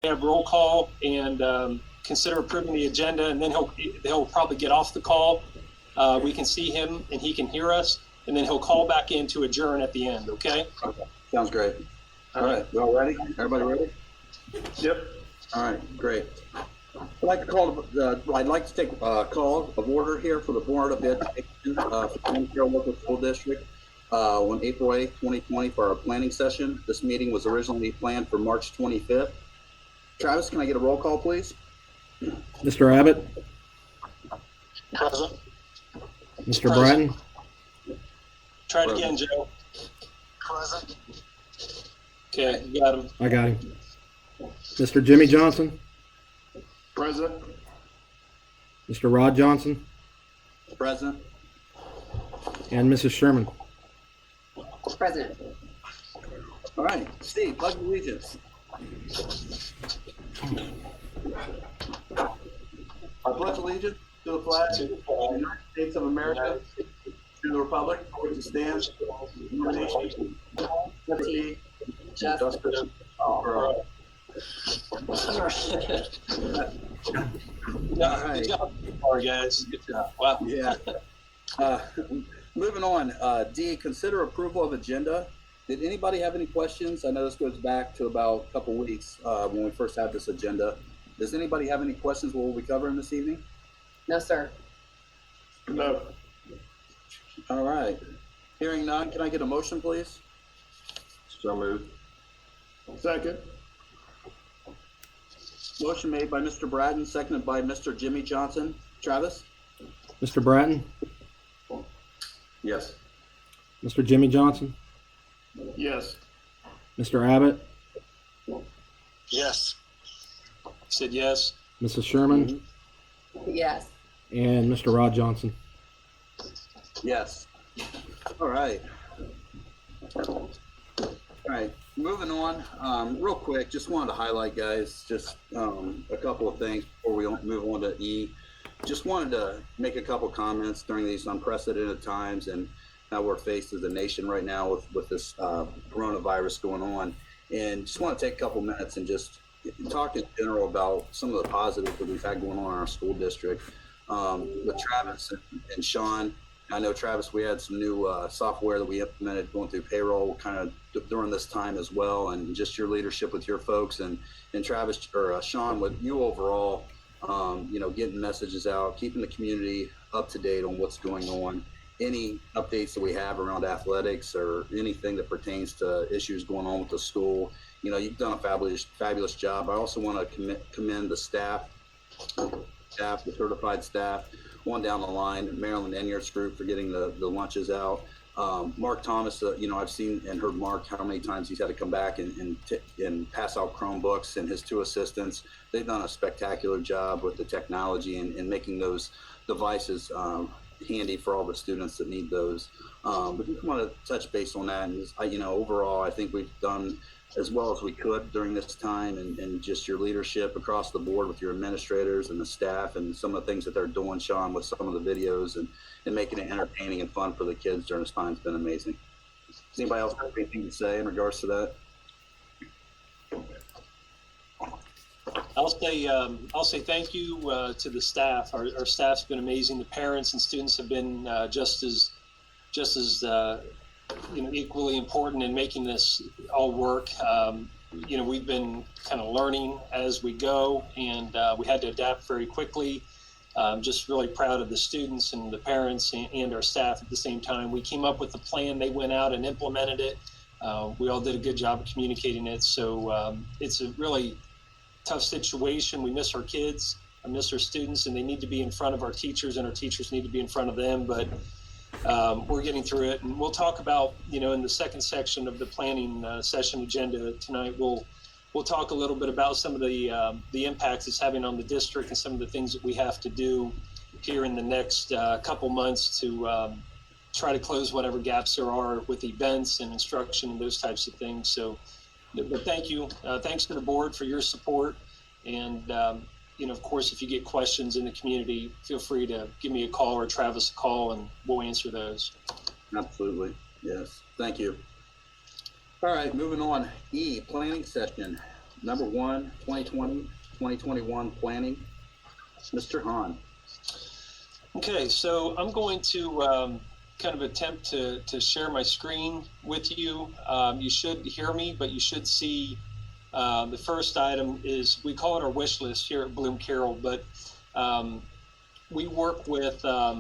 have roll call and consider approving the agenda, and then he'll probably get off the call. We can see him and he can hear us, and then he'll call back in to adjourn at the end. Okay. Okay. Sounds great. All right. You all ready? Everybody ready? Yep. All right. Great. I'd like to take a call of order here for the Board of Education for Carroll Local School District on April 8th, 2020 for our planning session. This meeting was originally planned for March 25th. Travis, can I get a roll call, please? Mr. Abbott? Present. Mr. Bratton? Try it again, Joe. Present. Okay, you got him. I got him. Mr. Jimmy Johnson? Present. Mr. Rod Johnson? Present. And Mrs. Sherman? Present. All right. Steve, pledge of allegiance. I pledge allegiance to the flag of the United States of America, to the republic for which it stands, one nation, liberty, and justice for all. All right. Good job, guys. Good job. Wow. Yeah. Moving on, D, consider approval of agenda. Did anybody have any questions? I know this goes back to about a couple weeks when we first had this agenda. Does anybody have any questions what we'll be covering this evening? No, sir. No. All right. Hearing none, can I get a motion, please? So moved. Second. Motion made by Mr. Bratton, seconded by Mr. Jimmy Johnson. Travis? Mr. Bratton? Yes. Mr. Jimmy Johnson? Yes. Mr. Abbott? Yes. Said yes. Mrs. Sherman? Yes. And Mr. Rod Johnson? Yes. All right. All right. Moving on, real quick, just wanted to highlight, guys, just a couple of things before we move on to E. Just wanted to make a couple comments during these unprecedented times and how we're faced as a nation right now with this coronavirus going on. And just want to take a couple minutes and just talk in general about some of the positives that we've had going on in our school district. With Travis and Sean, I know, Travis, we had some new software that we implemented going through payroll kind of during this time as well, and just your leadership with your folks and Travis or Sean, with you overall, getting messages out, keeping the community up to date on what's going on, any updates that we have around athletics or anything that pertains to issues going on with the school. You've done a fabulous job. I also want to commend the staff, the certified staff, on down the line, Maryland Enyards group for getting the lunches out. Mark Thomas, I've seen and heard Mark how many times he's had to come back and pass out Chromebooks, and his two assistants. They've done a spectacular job with the technology and making those devices handy for all the students that need those. But just want to touch base on that. And overall, I think we've done as well as we could during this time, and just your leadership across the board with your administrators and the staff and some of the things that they're doing, Sean, with some of the videos and making it entertaining and fun for the kids during this time has been amazing. Does anybody else have anything to say in regards to that? I'll say thank you to the staff. Our staff's been amazing. The parents and students have been just as equally important in making this all work. We've been kind of learning as we go, and we had to adapt very quickly. Just really proud of the students and the parents and our staff at the same time. We came up with a plan. They went out and implemented it. We all did a good job of communicating it. So it's a really tough situation. We miss our kids, I miss our students, and they need to be in front of our teachers, and our teachers need to be in front of them. But we're getting through it, and we'll talk about, in the second section of the planning session agenda tonight, we'll talk a little bit about some of the impacts it's having on the district and some of the things that we have to do here in the next couple months to try to close whatever gaps there are with events and instruction and those types of things. So, but thank you. Thanks to the board for your support. And, of course, if you get questions in the community, feel free to give me a call or Travis a call, and we'll answer those. Absolutely. Yes. Thank you. All right, moving on. E, planning session. number 1, 2020, 2021 planning. Mr. Hahn. Okay, so I'm going to kind of attempt to share my screen with you. You should hear me, but you should see the first item is, we call it our wish list here at Bloom Carroll, but we work with, let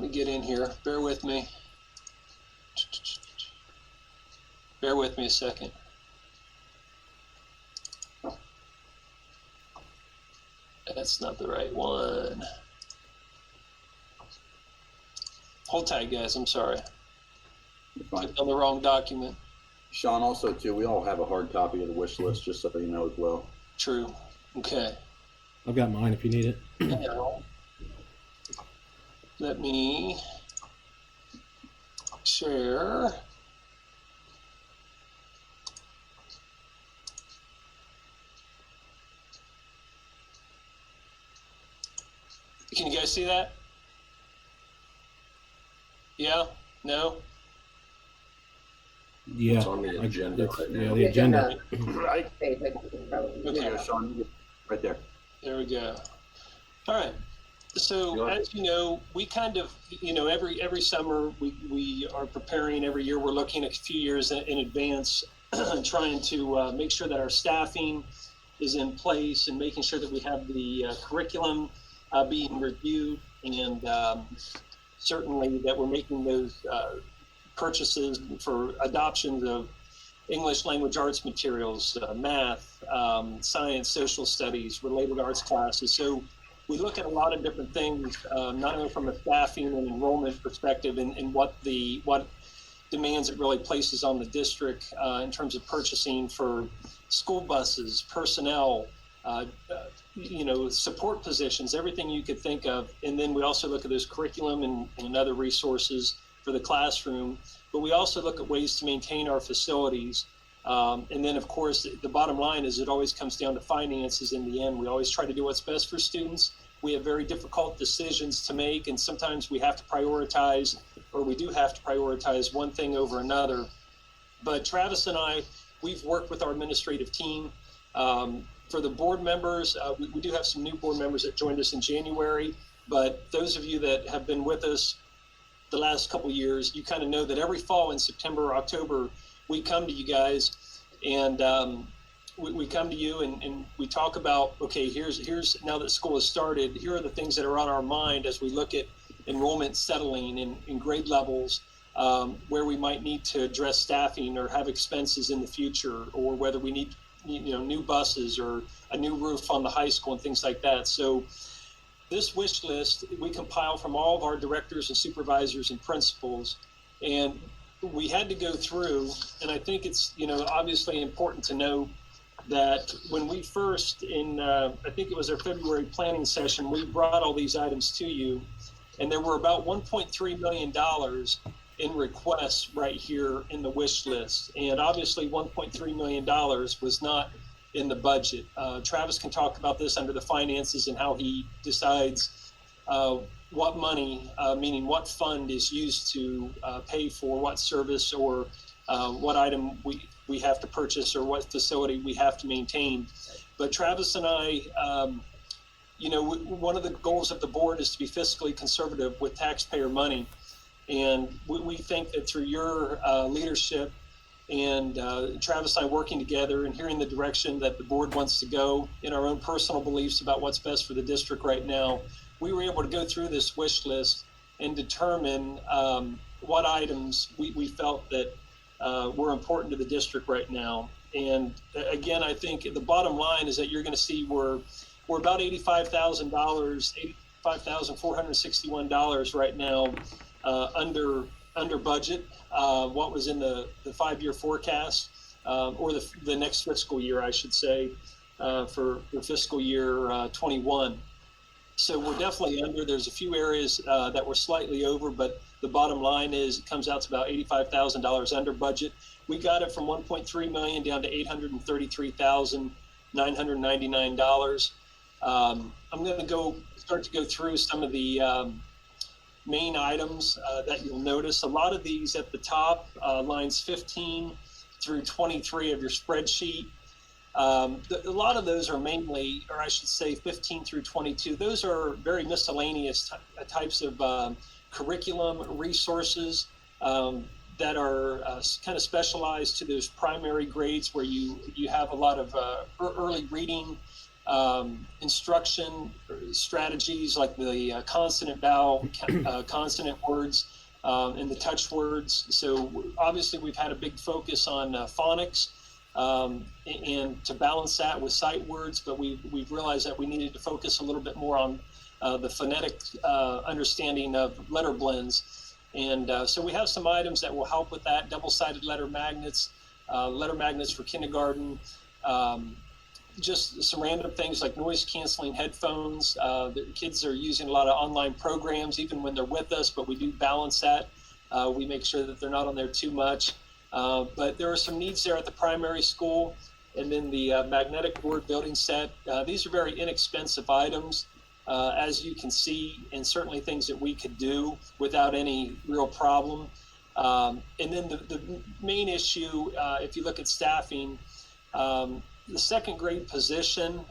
me get in here, bear with me. Bear with me a second. That's not the right one. Hold tight, guys. I'm sorry. Fine. Clicked on the wrong document. Sean, also too, we all have a hard copy of the wish list, just so you know as well. True. Okay. I've got mine if you need it. Let me share. Can you guys see that? Yeah? No? Yeah. It's on the agenda right now. Yeah, the agenda. Right. Page, There you Okay. go, Sean. Right there. There we go. All right. So as you know, we kind of, every summer we are preparing. Every year we're looking a few years in advance, trying to make sure that our staffing is in place and making sure that we have the curriculum being reviewed, and certainly that we're making those purchases for adoptions of English language arts materials, math, science, social studies, related arts classes. So we look at a lot of different things, not only from a staffing and enrollment perspective, and what demands it really places on the district in terms of purchasing for school buses, personnel, support positions, everything you could think of. And then we also look at those curriculum and other resources for the classroom, but we also look at ways to maintain our facilities. And then, of course, the bottom line is it always comes down to finances in the end. We always try to do what's best for students. We have very difficult decisions to make, and sometimes we have to prioritize, or we do have to prioritize one thing over another. But Travis and I, we've worked with our administrative team. For the board members, we do have some new board members that joined us in January, but those of you that have been with us the last couple of years, you kind of know that every fall in September or October, we come to you guys and we come to you and we talk about, okay, here's now that school has started, here are the things that are on our mind as we look at enrollment settling in grade levels, where we might need to address staffing or have expenses in the future, or whether we need new buses or a new roof on the high school and things like that. So this wish list we compile from all of our directors and supervisors and principals, and we had to go through, and I think it's obviously important to know that when we first I think it was our February planning session, we brought all these items to you, and there were about $1.3 million in requests right here in the wish list. And obviously $1.3 million was not in the budget. Travis can talk about this under the finances and how he decides what money, meaning what fund is used to pay for what service or what item we have to purchase or what facility we have to maintain. But Travis and I, one of the goals of the board is to be fiscally conservative with taxpayer money. And we think that through your leadership and Travis and I working together and hearing the direction that the board wants to go in our own personal beliefs about what's best for the district right now, we were able to go through this wish list and determine what items we felt that were important to the district right now. And again, I think the bottom line is that you're going to see we're about $85,000, $85,461 right now under budget, what was in the 5-year forecast, or the next fiscal year, I should say, for the fiscal year 21. So we're definitely under. There's a few areas that we're slightly over, but the bottom line is it comes out to about $85,000 under budget. We got it from $1.3 million down to $833,999. I'm going to start to go through some of the main items that you'll notice. A lot of these at the top, lines 15 through 23 of your spreadsheet. A lot of those are mainly, or I should say 15 through 22, those are very miscellaneous types of curriculum resources that are kind of specialized to those primary grades where you have a lot of early reading instruction strategies like the consonant vowel, consonant words, and the touch words. So obviously we've had a big focus on phonics and to balance that with sight words, but we've realized that we needed to focus a little bit more on the phonetic understanding of letter blends. And so we have some items that will help with that: double-sided letter magnets for kindergarten, just some random things like noise-canceling headphones. The kids are using a lot of online programs even when they're with us, but we do balance that. We make sure that they're not on there too much. But there are some needs there at the primary school. And then the magnetic board building set. These are very inexpensive items, as you can see, and certainly things that we could do without any real problem. And then the main issue, if you look at staffing, the second grade position,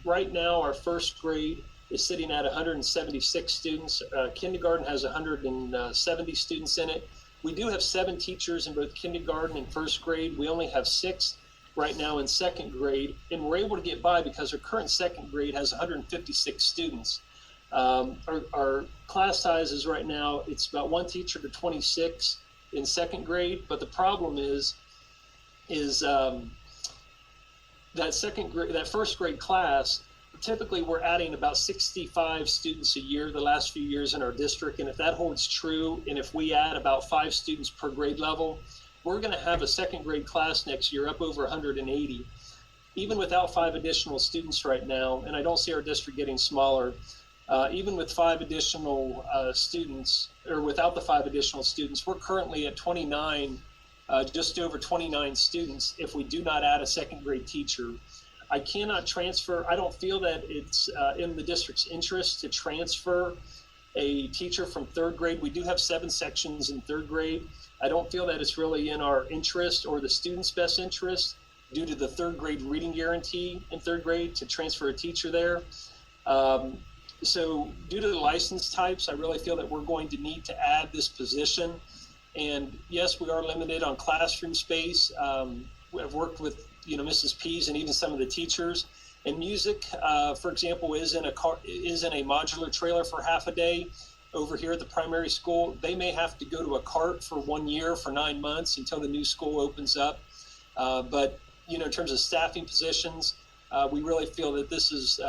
right now our first grade is sitting at 176 students. Kindergarten has 170 students in it. We do have 7 teachers in both kindergarten and first grade. We only have 6 right now in second grade, and we're able to get by because our current second grade has 156 students. Our class sizes right now, it's about 1 teacher to 26 in second grade, but the problem is that first grade class, typically we're adding about 65 students a year the last few years in our district. And if that holds true, and if we add about 5 students per grade level, we're going to have a second grade class next year up over 180, even without 5 additional students right now. And I don't see our district getting smaller. Even with 5 additional students, or without the 5 additional students, we're currently at 29, just over 29 students if we do not add a second grade teacher. I cannot transfer. I don't feel that it's in the district's interest to transfer a teacher from third grade. We do have 7 sections in third grade. I don't feel that it's really in our interest or the student's best interest due to the third grade reading guarantee in third grade to transfer a teacher there. So due to the license types, I really feel that we're going to need to add this position. And yes, we are limited on classroom space. I've worked with Mrs. Pease and even some of the teachers. And music, for example, is in a modular trailer for half a day over here at the primary school. They may have to go to a cart for 1 year, for 9 months until the new school opens up. But in terms of staffing positions, we really feel that this is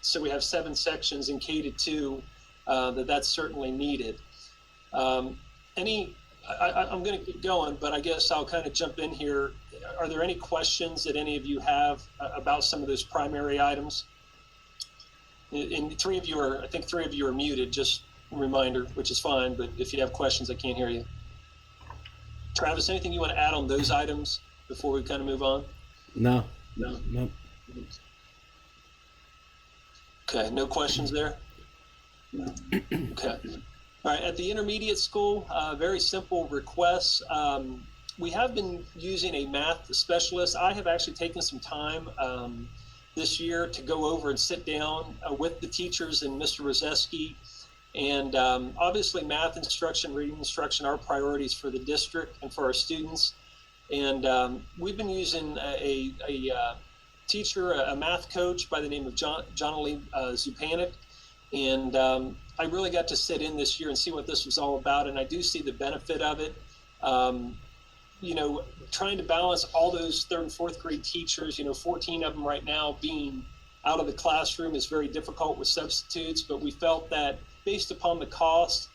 so we have 7 sections in K to 2 that's certainly needed. I'm going to keep going, but I guess I'll kind of jump in here. Are there any questions that any of you have about some of those primary items? And 3 of you are muted, just a reminder, which is fine, but if you have questions, I can't hear you. Travis, anything you want to add on those items before we kind of move on? No. Okay, no questions there? No. Okay. All right, at the intermediate school, very simple requests. We have been using a math specialist. I have actually taken some time this year to go over and sit down with the teachers and Mr. Rozeski. And obviously math instruction, reading instruction are priorities for the district and for our students. And we've been using a teacher, a math coach by the name of Jonalie Zupanik. And I really got to sit in this year and see what this was all about. And I do see the benefit of it. Trying to balance all those 3rd and 4th grade teachers, 14 of them right now being out of the classroom is very difficult with substitutes. But we felt that based upon the cost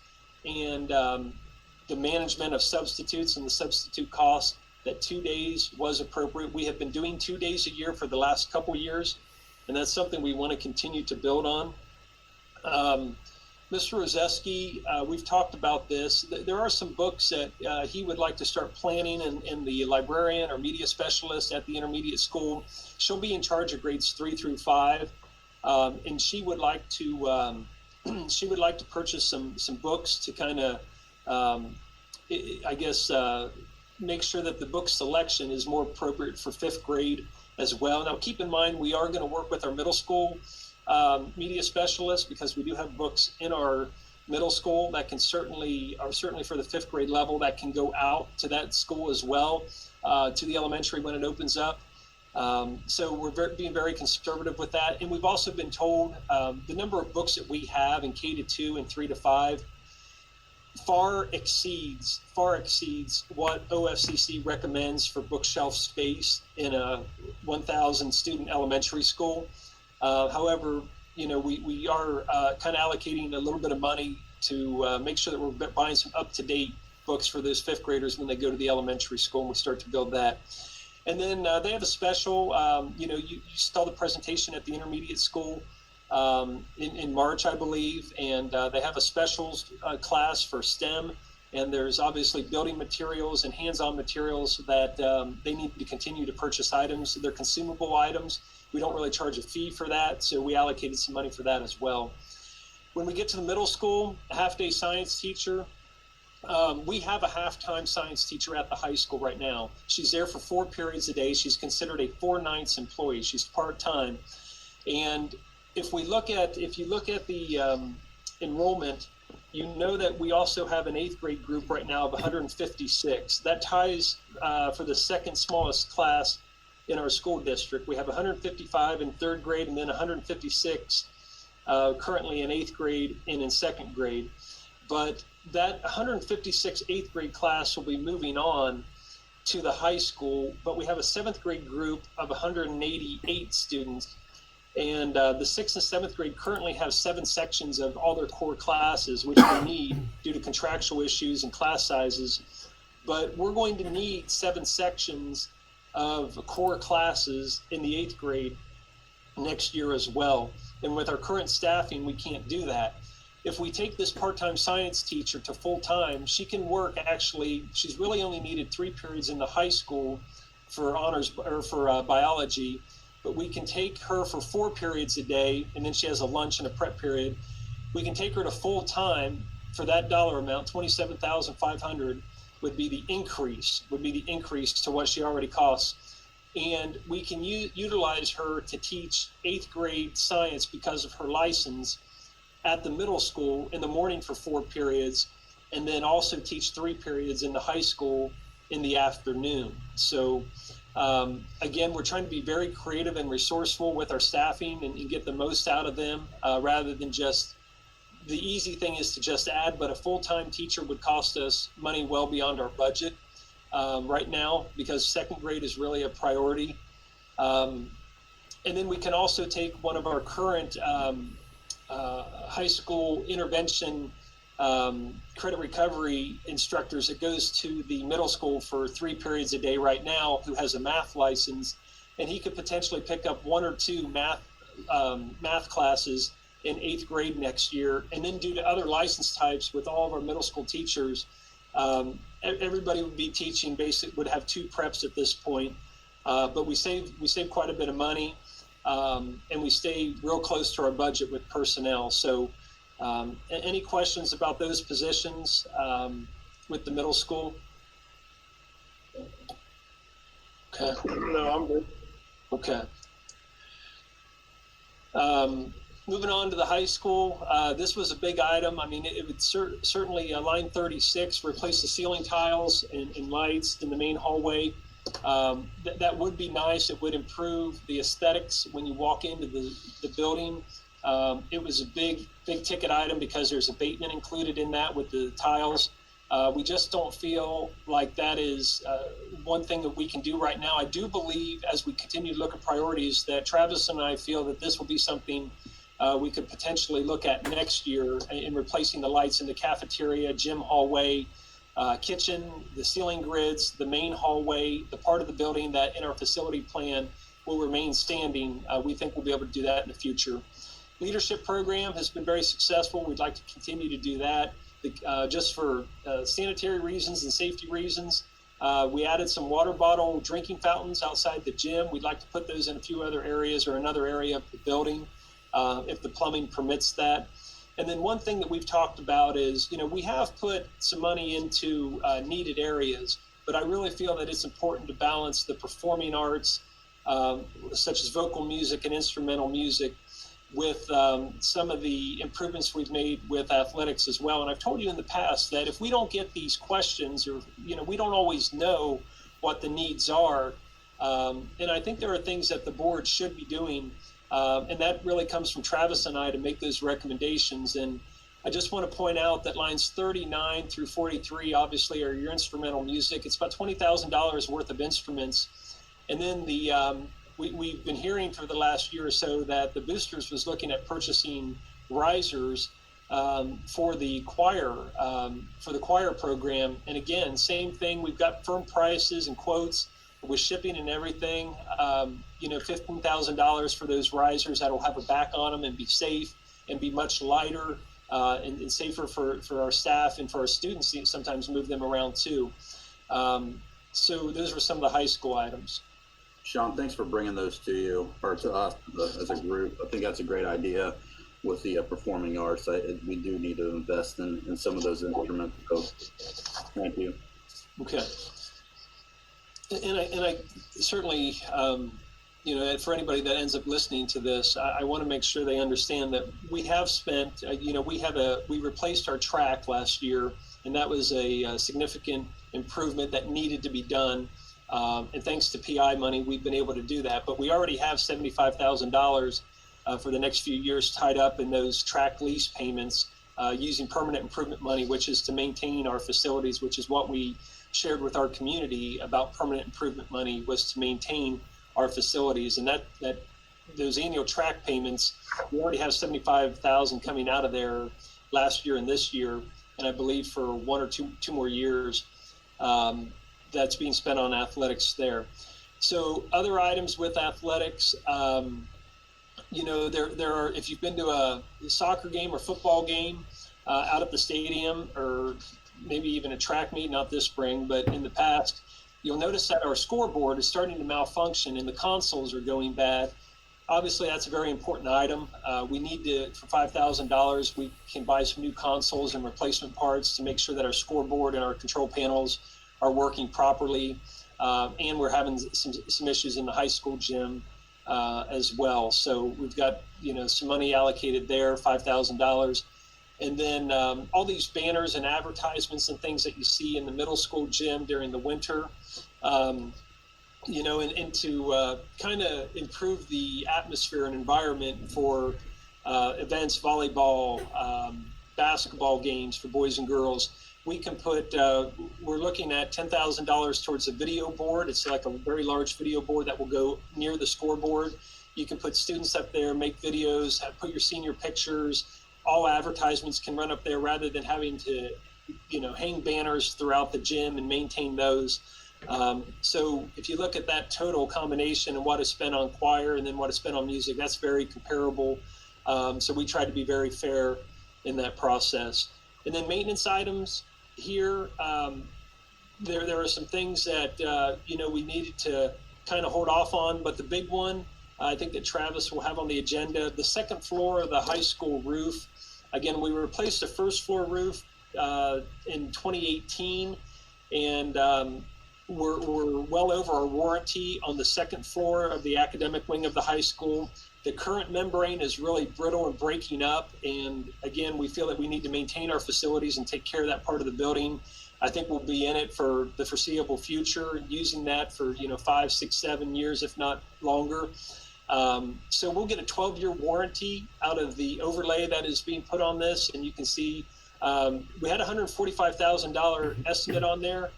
and the management of substitutes and the substitute costs, that 2 days was appropriate. We have been doing 2 days a year for the last couple years, and that's something we want to continue to build on. Mr. Rozeski, we've talked about this. There are some books that he would like to start planning, and the librarian or media specialist at the intermediate school, she'll be in charge of grades 3 through 5, and she would like to purchase some books to kind of, make sure that the book selection is more appropriate for fifth grade as well. Now, keep in mind, we are going to work with our middle school media specialists, because we do have books in our middle school that can certainly for the fifth grade level, that can go out to that school as well, to the elementary when it opens up. So we're being very conservative with that. And we've also been told the number of books that we have in K-2 and 3-5 far exceeds what OFCC recommends for bookshelf space in a 1,000 student elementary school. However, we are kind of allocating a little bit of money to make sure that we're buying some up-to-date books for those fifth graders when they go to the elementary school, and we start to build that. And then they have a special, you saw the presentation at the intermediate school in March, I believe, and they have a specials class for STEM, and there's obviously building materials and hands-on materials that they need to continue to purchase items. They're consumable items. We don't really charge a fee for that, so we allocated some money for that as well. When we get to the middle school, a half-day science teacher, we have a half-time science teacher at the high school right now. She's there for 4 periods a day. She's considered a 4/9 employee. She's part-time. And if you look at the enrollment, you know that we also have an 8th grade group right now of 156. That ties for the second smallest class in our school district. We have 155 in 3rd grade, and then 156 currently in 8th grade and in 2nd grade. But that 156 8th grade class will be moving on to the high school, but we have a 7th grade group of 188 students. And the 6th and 7th grade currently have 7 sections of all their core classes, which we need due to contractual issues and class sizes. But we're going to need 7 sections of core classes in the 8th grade next year as well. And with our current staffing, we can't do that. If we take this part-time science teacher to full-time, she can work she's really only needed 3 periods in the high school for honors or for biology, but we can take her for 4 periods a day, and then she has a lunch and a prep period. We can take her to full-time for that dollar amount. $27,500 would be the increase to what she already costs. And we can utilize her to teach 8th grade science because of her license at the middle school in the morning for 4 periods, and then also teach 3 periods in the high school in the afternoon. So again, we're trying to be very creative and resourceful with our staffing and get the most out of them, rather than just, the easy thing is to just add, but a full-time teacher would cost us money well beyond our budget right now, because 2nd grade is really a priority. And then we can also take one of our current high school intervention credit recovery instructors that goes to the middle school for 3 periods a day right now, who has a math license, and he could potentially pick up 1 or 2 math classes in 8th grade next year. And then due to other license types with all of our middle school teachers, everybody would be teaching would have 2 preps at this point. But we save quite a bit of money. And we stay real close to our budget with personnel. So any questions about those positions with the middle school? Okay. No, I'm good. Okay. Moving on to the high school, this was a big item. I mean, it would certainly line 36, replace the ceiling tiles and lights in the main hallway. That would be nice. It would improve the aesthetics when you walk into the building. It was a big ticket item because there's abatement included in that with the tiles. We just don't feel like that is one thing that we can do right now. I do believe, as we continue to look at priorities, that Travis and I feel that this will be something we could potentially look at next year in replacing the lights in the cafeteria, gym hallway, kitchen, the ceiling grids, the main hallway, the part of the building that in our facility plan will remain standing. We think we'll be able to do that in the future. Leadership program has been very successful. We'd like to continue to do that. Just for sanitary reasons and safety reasons, we added some water bottle drinking fountains outside the gym. We'd like to put those in a few other areas or another area of the building if the plumbing permits that. And then one thing that we've talked about is, we have put some money into needed areas. but I really feel that it's important to balance the performing arts, such as vocal music and instrumental music, with some of the improvements we've made with athletics as well. And I've told you in the past that if we don't get these questions, or we don't always know what the needs are, and I think there are things that the board should be doing, and that really comes from Travis and I to make those recommendations. And I just want to point out that lines 39 through 43 obviously are your instrumental music. It's about $20,000 worth of instruments. And then we've been hearing for the last year or so that the Boosters was looking at purchasing risers for the choir program. And again, same thing. We've got firm prices and quotes with shipping and everything. $15,000 for those risers that'll have a back on them and be safe and be much lighter and safer for our staff and for our students to sometimes move them around too. So those were some of the high school items. Sean, thanks for bringing those to you or to us as a group. I think that's a great idea with the performing arts. We do need to invest in some of those instruments. So thank you. Okay. And I certainly, for anybody that ends up listening to this, I want to make sure they understand that we have spent, we replaced our track last year, and that was a significant improvement that needed to be done. And thanks to PI money, we've been able to do that. But we already have $75,000 for the next few years tied up in those track lease payments using permanent improvement money, which is to maintain our facilities, which is what we shared with our community about permanent improvement money, was to maintain our facilities. And that those annual track payments, we already have $75,000 coming out of there last year and this year, and I believe for one or two more years. That's being spent on athletics there. So other items with athletics, there are, if you've been to a soccer game or football game out at the stadium, or maybe even a track meet, not this spring, but in the past, you'll notice that our scoreboard is starting to malfunction and the consoles are going bad. Obviously, that's a very important item. We need to, for $5,000, we can buy some new consoles and replacement parts to make sure that our scoreboard and our control panels are working properly, and we're having some issues in the high school gym as well. So we've got some money allocated there, $5,000, and then all these banners and advertisements and things that you see in the middle school gym during the winter, and to kind of improve the atmosphere and environment for events, volleyball, basketball games for boys and girls. We can put, we're looking at $10,000 towards a video board. It's like a very large video board that will go near the scoreboard. You can put students up there, make videos, put your senior pictures. All advertisements can run up there rather than having to, hang banners throughout the gym and maintain those. So if you look at that total combination and what is spent on choir and then what is spent on music, that's very comparable. So we try to be very fair in that process. And then maintenance items. Here, there are some things that we needed to kind of hold off on, but the big one I think that Travis will have on the agenda, the second floor of the high school roof. Again, we replaced the first floor roof in 2018, and we're well over our warranty on the second floor of the academic wing of the high school. The current membrane is really brittle and breaking up. And again, we feel that we need to maintain our facilities and take care of that part of the building. I think we'll be in it for the foreseeable future, using that for, 5, 6, 7 years, if not longer. So we'll get a 12-year warranty out of the overlay that is being put on this. And you can see we had a $145,000 estimate on there.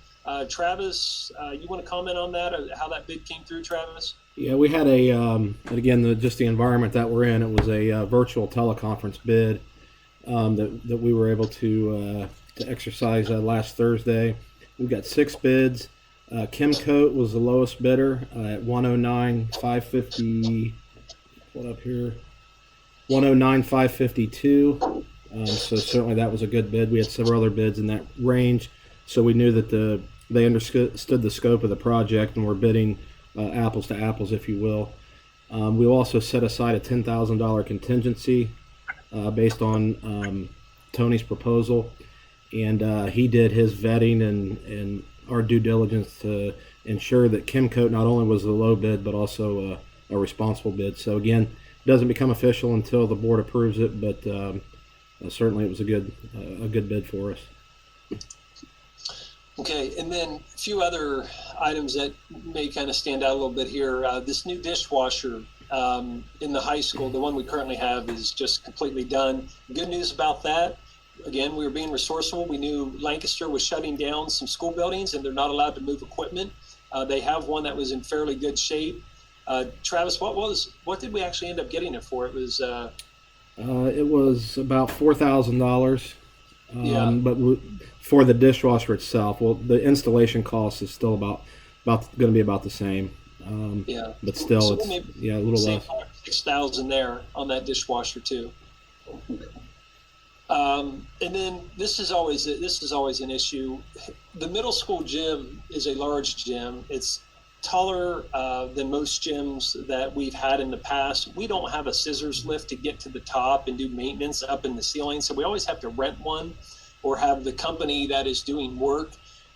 Travis, you want to comment on that, or how that bid came through, Travis? Yeah, we had and again, just the environment that we're in, it was a virtual teleconference bid that we were able to exercise last Thursday. We've got 6 bids. Kimcoat was the lowest bidder at $109,550. What up here? $109,552. So certainly that was a good bid. We had several other bids in that range, so we knew that they understood the scope of the project and were bidding apples to apples, if you will. We'll also set aside a $10,000 contingency based on Tony's proposal, and he did his vetting and our due diligence to ensure that Kimcoat not only was the low bid, but also a responsible bid. So again, it doesn't become official until the board approves it, but certainly it was a good bid for us. Okay, and then a few other items that may kind of stand out a little bit here. This new dishwasher in the high school, the one we currently have, is just completely done. Good news about that. Again, we were being resourceful. We knew Lancaster was shutting down some school buildings and they're not allowed to move equipment. They have one that was in fairly good shape. Travis, what did we actually end up getting it for? It was about $4,000. Yeah. But for the dishwasher itself, well, the installation cost is still about going to be about the same. Yeah. But still, So it's maybe a little say less. 6,000 there on that dishwasher too. And then this is always an issue. The middle school gym is a large gym. It's taller than most gyms that we've had in the past. We don't have a scissors lift to get to the top and do maintenance up in the ceiling, so we always have to rent one or have the company that is doing work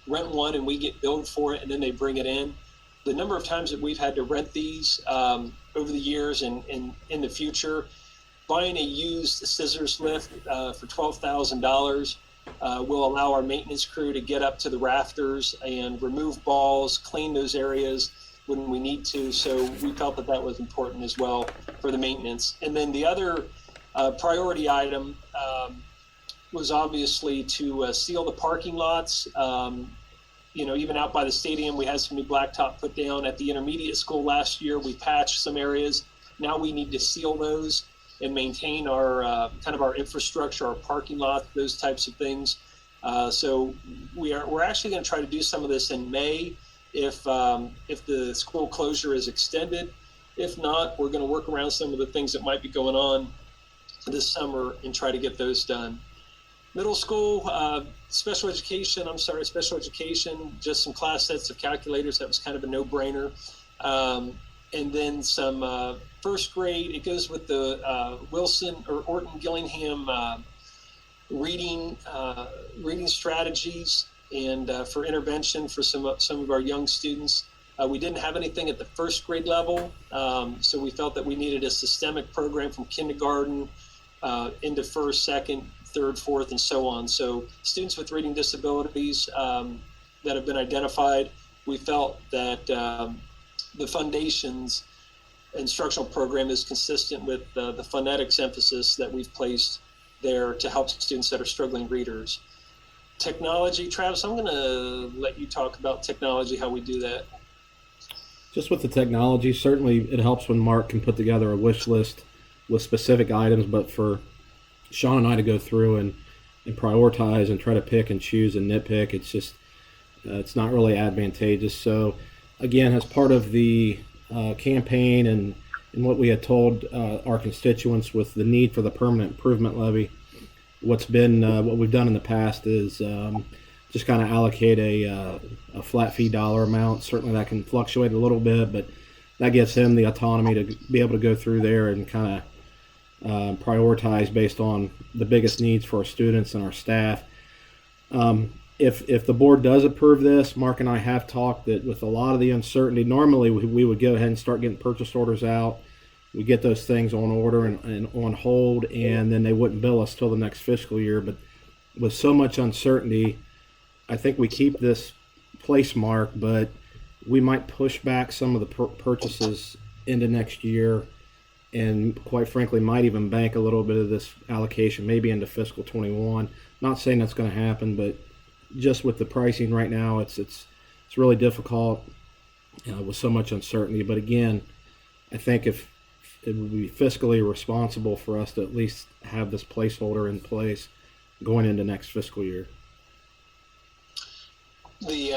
rent one, and we get billed for it, and then they bring it in. The number of times that we've had to rent these over the years and in the future, buying a used scissors lift for $12,000 will allow our maintenance crew to get up to the rafters and remove balls, clean those areas when we need to. So we felt that was important as well for the maintenance. And then the other priority item was obviously to seal the parking lots. Even out by the stadium, we had some new blacktop put down. At the intermediate school last year, we patched some areas. Now we need to seal those and maintain our kind of our infrastructure, our parking lot, those types of things. So we're actually going to try to do some of this in May if the school closure is extended. If not, we're going to work around some of the things that might be going on this summer and try to get those done. Middle school, special education, just some class sets of calculators. That was kind of a no-brainer. And then some first grade, it goes with the Wilson or Orton Gillingham reading strategies and for intervention for some of our young students. We didn't have anything at the first grade level, so we felt that we needed a systemic program from kindergarten into first, second, third, fourth, and so on. So students with reading disabilities that have been identified, we felt that the Foundation's instructional program is consistent with the phonetics emphasis that we've placed there to help students that are struggling readers. Technology, Travis, I'm going to let you talk about technology, how we do that. Just with the technology, certainly it helps when Mark can put together a wish list with specific items, but for Sean and I to go through and prioritize and try to pick and choose and nitpick, it's just it's not really advantageous. So again, as part of the campaign and what we had told our constituents with the need for the permanent improvement levy, what we've done in the past is just kind of allocate a flat fee dollar amount. Certainly that can fluctuate a little bit, but that gives him the autonomy to be able to go through there and kind of prioritize based on the biggest needs for our students and our staff. If the board does approve this, Mark and I have talked that with a lot of the uncertainty, normally we would go ahead and start getting purchase orders out. We get those things on order and on hold, and then they wouldn't bill us till the next fiscal year. But with so much uncertainty, I think we keep this place mark, but we might push back some of the purchases into next year, and quite frankly might even bank a little bit of this allocation maybe into fiscal 21. Not saying that's going to happen, but just with the pricing right now, it's really difficult with so much uncertainty. But again, I think if it would be fiscally responsible for us to at least have this placeholder in place going into next fiscal year. The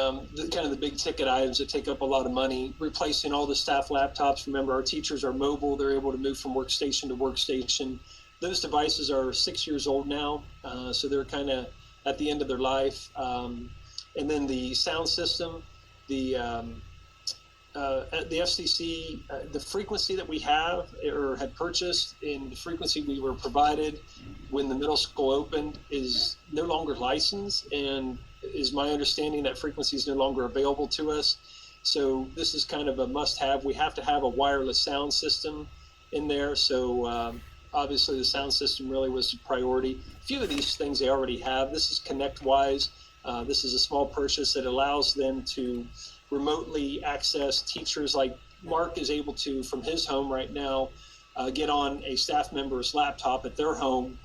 kind of the big ticket items that take up a lot of money, replacing all the staff laptops. Remember, our teachers are mobile. They're able to move from workstation to workstation. Those devices are 6 years old now, so they're kind of at the end of their life. And then the sound system, the FCC, the frequency that we have or had purchased and the frequency we were provided when the middle school opened is no longer licensed, and is my understanding that frequency is no longer available to us. So this is kind of a must-have. We have to have a wireless sound system in there. So obviously the sound system really was a priority. A few of these things they already have. This is ConnectWise. This is a small purchase that allows them to remotely access teachers, like Mark is able to from his home right now, get on a staff member's laptop at their home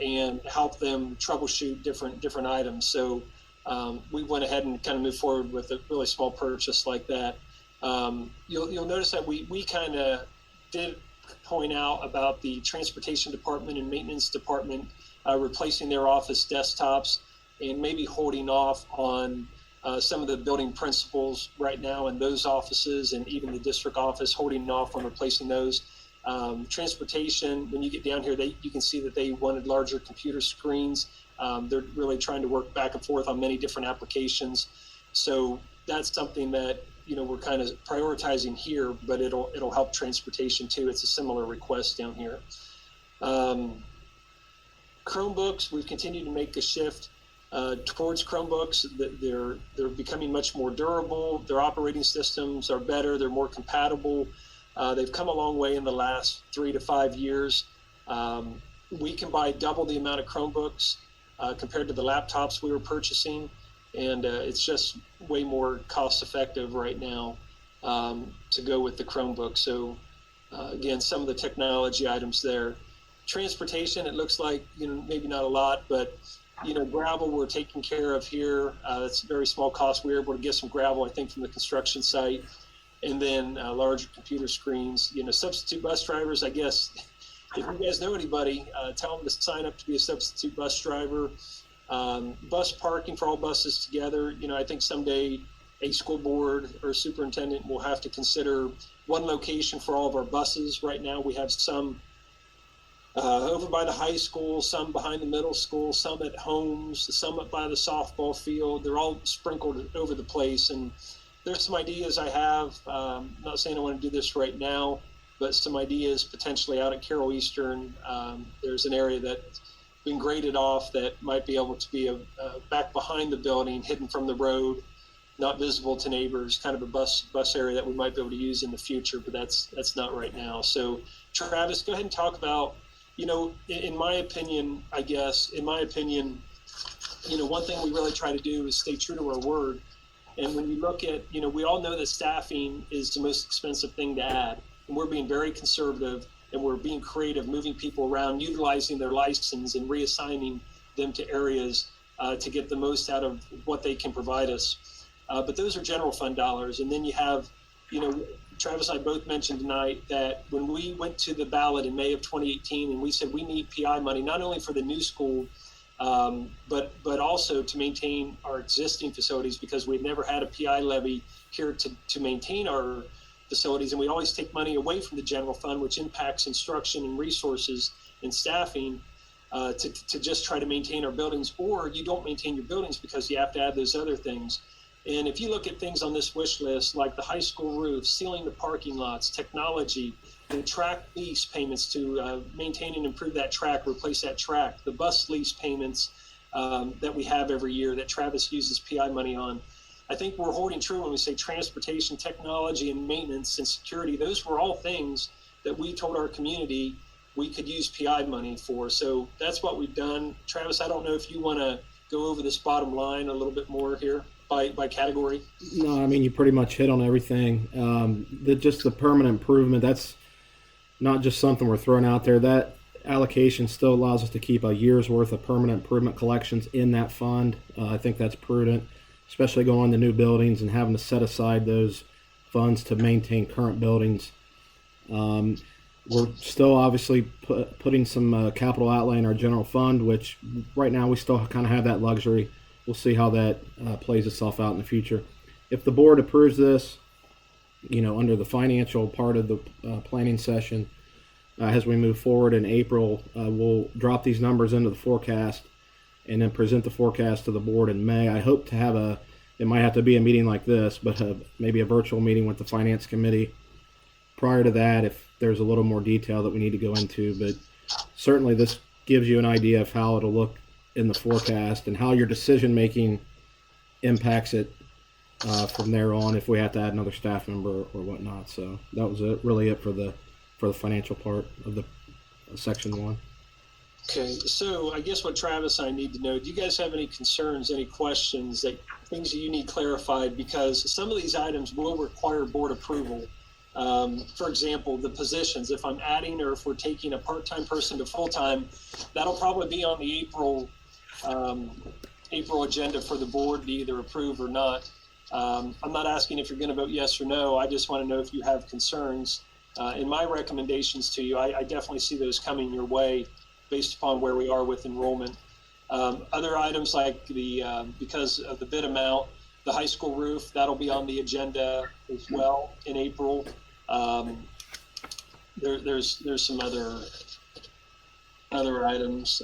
and help them troubleshoot different items. So we went ahead and kind of moved forward with a really small purchase like that. You'll notice that we kind of did point out about the transportation department and maintenance department replacing their office desktops and maybe holding off on some of the building principals right now in those offices, and even the district office holding off on replacing those. Transportation, when you get down here, you can see that they wanted larger computer screens. They're really trying to work back and forth on many different applications. So that's something that, we're kind of prioritizing here, but it'll help transportation too. It's a similar request down here. Chromebooks, we've continued to make a shift towards Chromebooks. They're becoming much more durable. Their operating systems are better. They're more compatible. They've come a long way in the last 3 to 5 years. We can buy double the amount of Chromebooks compared to the laptops we were purchasing, and it's just way more cost effective right now to go with the Chromebook. So again, some of the technology items there. Transportation, it looks like, maybe not a lot, but gravel we're taking care of here. It's a very small cost. We were able to get some gravel, I think, from the construction site. And then larger computer screens. Substitute bus drivers, I guess, if you guys know anybody, tell them to sign up to be a substitute bus driver. Bus parking for all buses together. I think someday a school board or a superintendent will have to consider one location for all of our buses. Right now we have some over by the high school, some behind the middle school, some at homes, some up by the softball field. They're all sprinkled over the place, and there's some ideas I have. I'm not saying I want to do this right now, but some ideas potentially out at Carroll Eastern. There's an area that's been graded off that might be able to be back behind the building, hidden from the road, not visible to neighbors, kind of a bus area that we might be able to use in the future, but that's not right now. So Travis, go ahead and talk about, in my opinion, one thing we really try to do is stay true to our word. And when you look at, we all know that staffing is the most expensive thing to add. And we're being very conservative, and we're being creative, moving people around, utilizing their license and reassigning them to areas to get the most out of what they can provide us. But those are general fund dollars. And then you have, Travis and I both mentioned tonight that when we went to the ballot in May of 2018 and we said we need PI money, not only for the new school, but also to maintain our existing facilities, because we've never had a PI levy here to maintain our facilities, and we always take money away from the general fund, which impacts instruction and resources and staffing to just try to maintain our buildings, or you don't maintain your buildings because you have to add those other things. And if you look at things on this wish list, like the high school roof, sealing the parking lots, technology, the track lease payments to maintain and improve that track, replace that track, the bus lease payments that we have every year that Travis uses PI money on. I think we're holding true when we say transportation, technology, and maintenance and security. Those were all things that we told our community we could use PI money for. So that's what we've done. Travis, I don't know if you want to go over this bottom line a little bit more here by category. No, you pretty much hit on everything. Just the permanent improvement, that's not just something we're throwing out there. That allocation still allows us to keep a year's worth of permanent improvement collections in that fund. I think that's prudent, especially going to new buildings and having to set aside those funds to maintain current buildings. We're still obviously putting some capital outlay in our general fund, which right now we still kind of have that luxury. We'll see how that plays itself out in the future. If the board approves this, under the financial part of the planning session, as we move forward in April, we'll drop these numbers into the forecast and then present the forecast to the board in May. I hope to have it might have to be a meeting like this, but maybe a virtual meeting with the finance committee prior to that if there's a little more detail that we need to go into. But certainly this gives you an idea of how it'll look in the forecast and how your decision making impacts it from there on if we have to add another staff member or whatnot. So that was really it for the financial part of the section 1. Okay, so I guess what Travis and I need to know, do you guys have any concerns, any questions, things that you need clarified? Because some of these items will require board approval. For example, the positions, if I'm adding or if we're taking a part-time person to full-time, that'll probably be on the April agenda for the board to either approve or not. I'm not asking if you're going to vote yes or no. I just want to know if you have concerns. In my recommendations to you, I definitely see those coming your way based upon where we are with enrollment. Other items like because of the bid amount, the high school roof, that'll be on the agenda as well in April. There's some other items.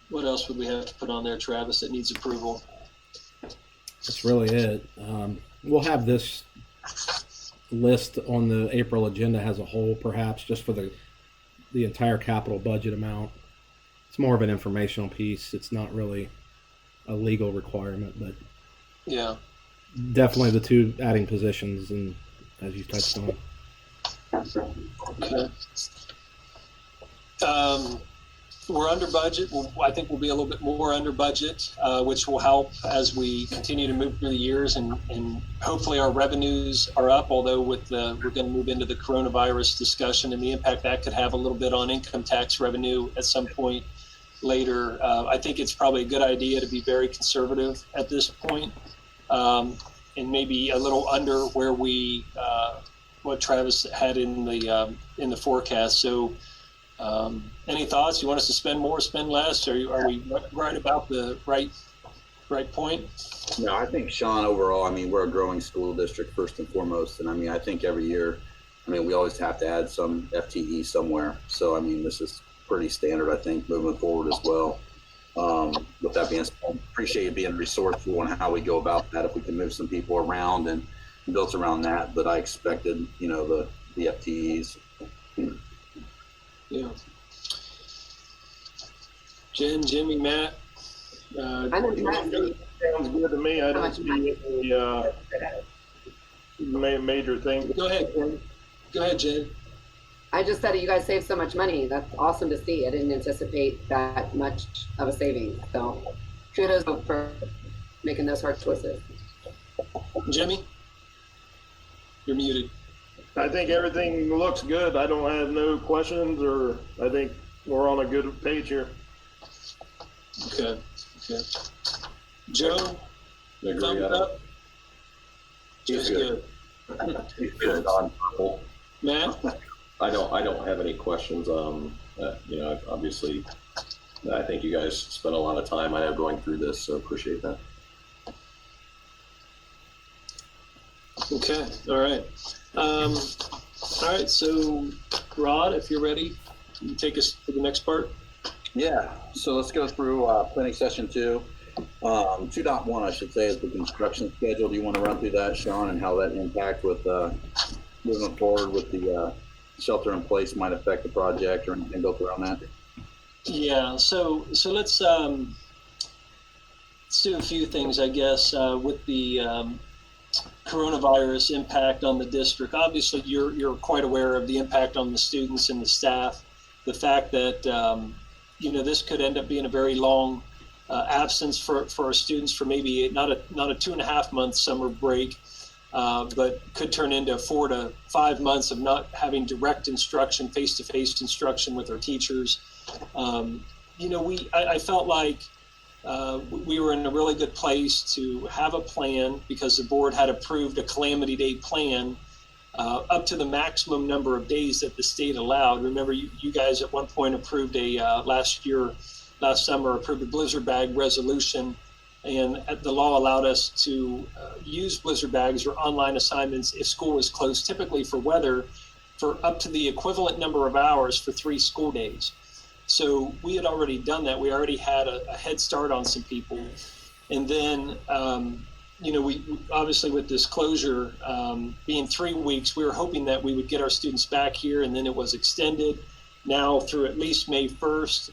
What else would we have to put on there, Travis, that needs approval? That's really it. We'll have this list on the April agenda as a whole, perhaps just for the entire capital budget amount. It's more of an informational piece. It's not really a legal requirement, but Yeah. definitely the 2 adding positions, and as you touched on. Okay. We're under budget. I think we'll be a little bit more under budget, which will help as we continue to move through the years, and hopefully our revenues are up, although we're going to move into the coronavirus discussion and the impact that could have a little bit on income tax revenue at some point later. I think it's probably a good idea to be very conservative at this point, and maybe a little under where what Travis had in the forecast. So any thoughts? You want us to spend more, spend less? Are we right about the right point? No, I think, Sean, overall, I mean, we're a growing school district first and foremost. And I mean, I think every year, I mean, we always have to add some FTE somewhere. So, I mean, this is pretty standard, I think, moving forward as well. With that being said, I appreciate you being resourceful on how we go about that. If we can move some people around and built around that, but I expected, the FTEs. Yeah. Jen, Jimmy, Matt. I'm impressed. Sounds good to me. I don't see any major thing. Go ahead, Jen. Go ahead, Jen. I just said you guys saved so much money. That's awesome to see. I didn't anticipate that much of a savings. So kudos for making those hard choices. Jimmy, you're muted. I think everything looks good. I don't have no questions, or I think we're on a good page here. Okay. Joe, Agree, thumbs up. He's Just good. He's good on purple. Matt. I don't have any questions. Obviously, I think you guys spent a lot of time, I know, going through this, so appreciate that. Okay. All right. All right. So, Rod, if you're ready, you take us to the next part. Yeah, so let's go through planning session 2. 2.1, I should say, is the construction schedule. Do you want to run through that, Sean, and how that impact with moving forward with the shelter in place might affect the project or anything built around that? Yeah. So let's do a few things, I guess, with the coronavirus impact on the district. Obviously, you're quite aware of the impact on the students and the staff. The fact that this could end up being a very long absence for our students, for maybe not a 2.5 month summer break, but could turn into 4 to 5 months of not having direct instruction, face-to-face instruction with our teachers. I felt like we were in a really good place to have a plan because the board had approved a calamity day plan up to the maximum number of days that the state allowed. Remember, you guys at one point approved last summer approved a blizzard bag resolution, and the law allowed us to use blizzard bags or online assignments if school was closed, typically for weather, for up to the equivalent number of hours for 3 school days. So we had already done that. We already had a head start on some people. And then, we obviously with this closure being 3 weeks, we were hoping that we would get our students back here, and then it was extended now through at least May 1st.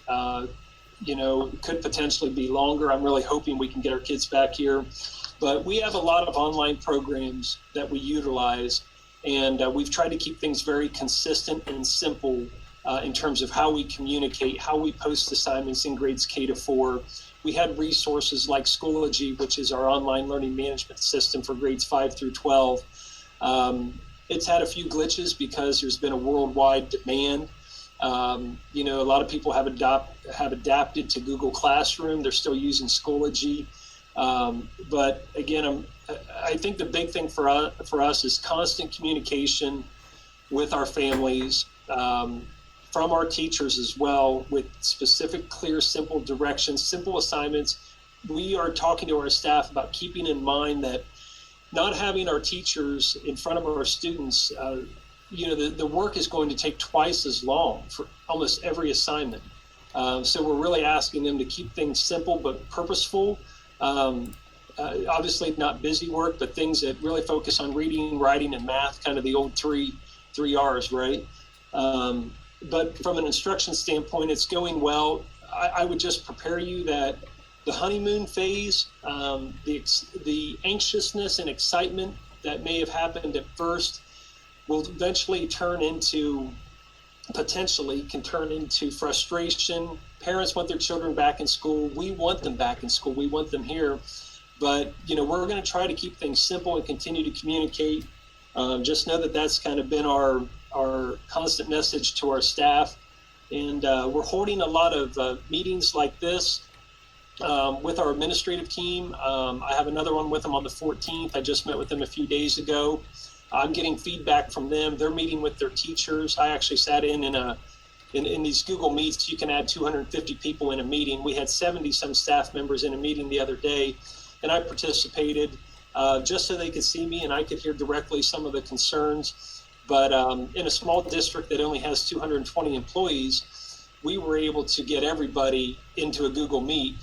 could potentially be longer. I'm really hoping we can get our kids back here. But we have a lot of online programs that we utilize, and we've tried to keep things very consistent and simple in terms of how we communicate, how we post assignments in grades K to 4. We had resources like Schoology, which is our online learning management system for grades 5 through 12. It's had a few glitches because there's been a worldwide demand. A lot of people have adapted to Google Classroom. They're still using Schoology. But again, I think the big thing for us is constant communication with our families, from our teachers as well, with specific, clear, simple directions, simple assignments. We are talking to our staff about keeping in mind that not having our teachers in front of our students, the work is going to take twice as long for almost every assignment. So we're really asking them to keep things simple but purposeful. Obviously not busy work, but things that really focus on reading, writing, and math, kind of the old three R's, right? But from an instruction standpoint, it's going well. I would just prepare you that the honeymoon phase, the anxiousness and excitement that may have happened at first will eventually potentially can turn into frustration. Parents want their children back in school. We want them back in school. We want them here. But, we're going to try to keep things simple and continue to communicate. Just know that that's kind of been our constant message to our staff. And we're holding a lot of meetings like this with our administrative team. I have another one with them on the 14th. I just met with them a few days ago. I'm getting feedback from them. They're meeting with their teachers. I actually sat in these Google Meets. You can add 250 people in a meeting. We had 70 some staff members in a meeting the other day, and I participated just so they could see me and I could hear directly some of the concerns. But in a small district that only has 220 employees, we were able to get everybody into a Google Meet,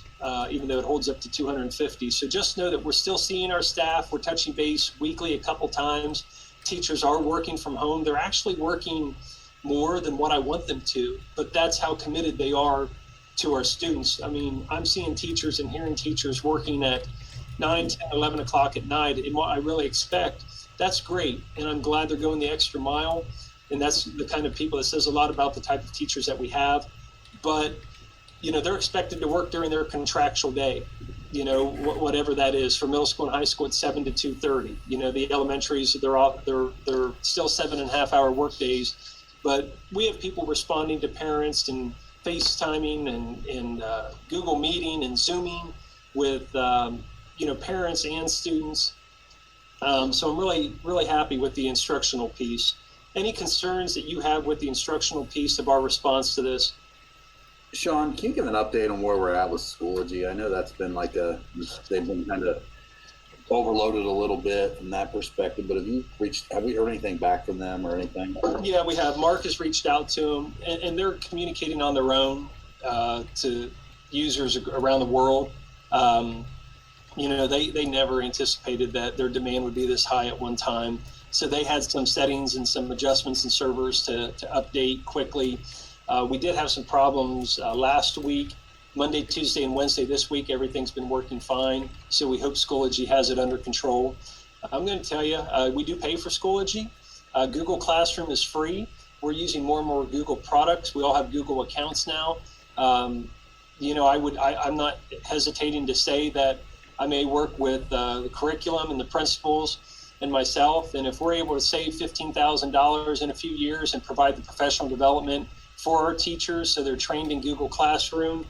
even though it holds up to 250. So just know that we're still seeing our staff. We're touching base weekly a couple times. Teachers are working from home. They're actually working more than what I want them to, but that's how committed they are to our students. I mean, I'm seeing teachers and hearing teachers working at 9, 10, 11 o'clock at night, and what I really expect, that's great. And I'm glad they're going the extra mile. And that's the kind of people that says a lot about the type of teachers that we have. But, they're expected to work during their contractual day, whatever that is. For middle school and high school, it's 7 to 2:30. The elementaries, they're still 7.5-hour work days. But we have people responding to parents and FaceTiming and Google Meeting and Zooming with, parents and students. So I'm really, really happy with the instructional piece. Any concerns that you have with the instructional piece of our response to this? Sean, can you give an update on where we're at with Schoology? I know that's been they've been kind of overloaded a little bit from that perspective, but have we heard anything back from them or anything? Yeah, we have. Mark has reached out to them, and they're communicating on their own to users around the world. They never anticipated that their demand would be this high at one time. So they had some settings and some adjustments in servers to update quickly. We did have some problems last week. Monday, Tuesday, and Wednesday this week, everything's been working fine. So we hope Schoology has it under control. I'm going to tell you, we do pay for Schoology. Google Classroom is free. We're using more and more Google products. We all have Google accounts now. I'm not hesitating to say that I may work with the curriculum and the principals and myself. And if we're able to save $15,000 in a few years and provide the professional development for our teachers so they're trained in Google Classroom,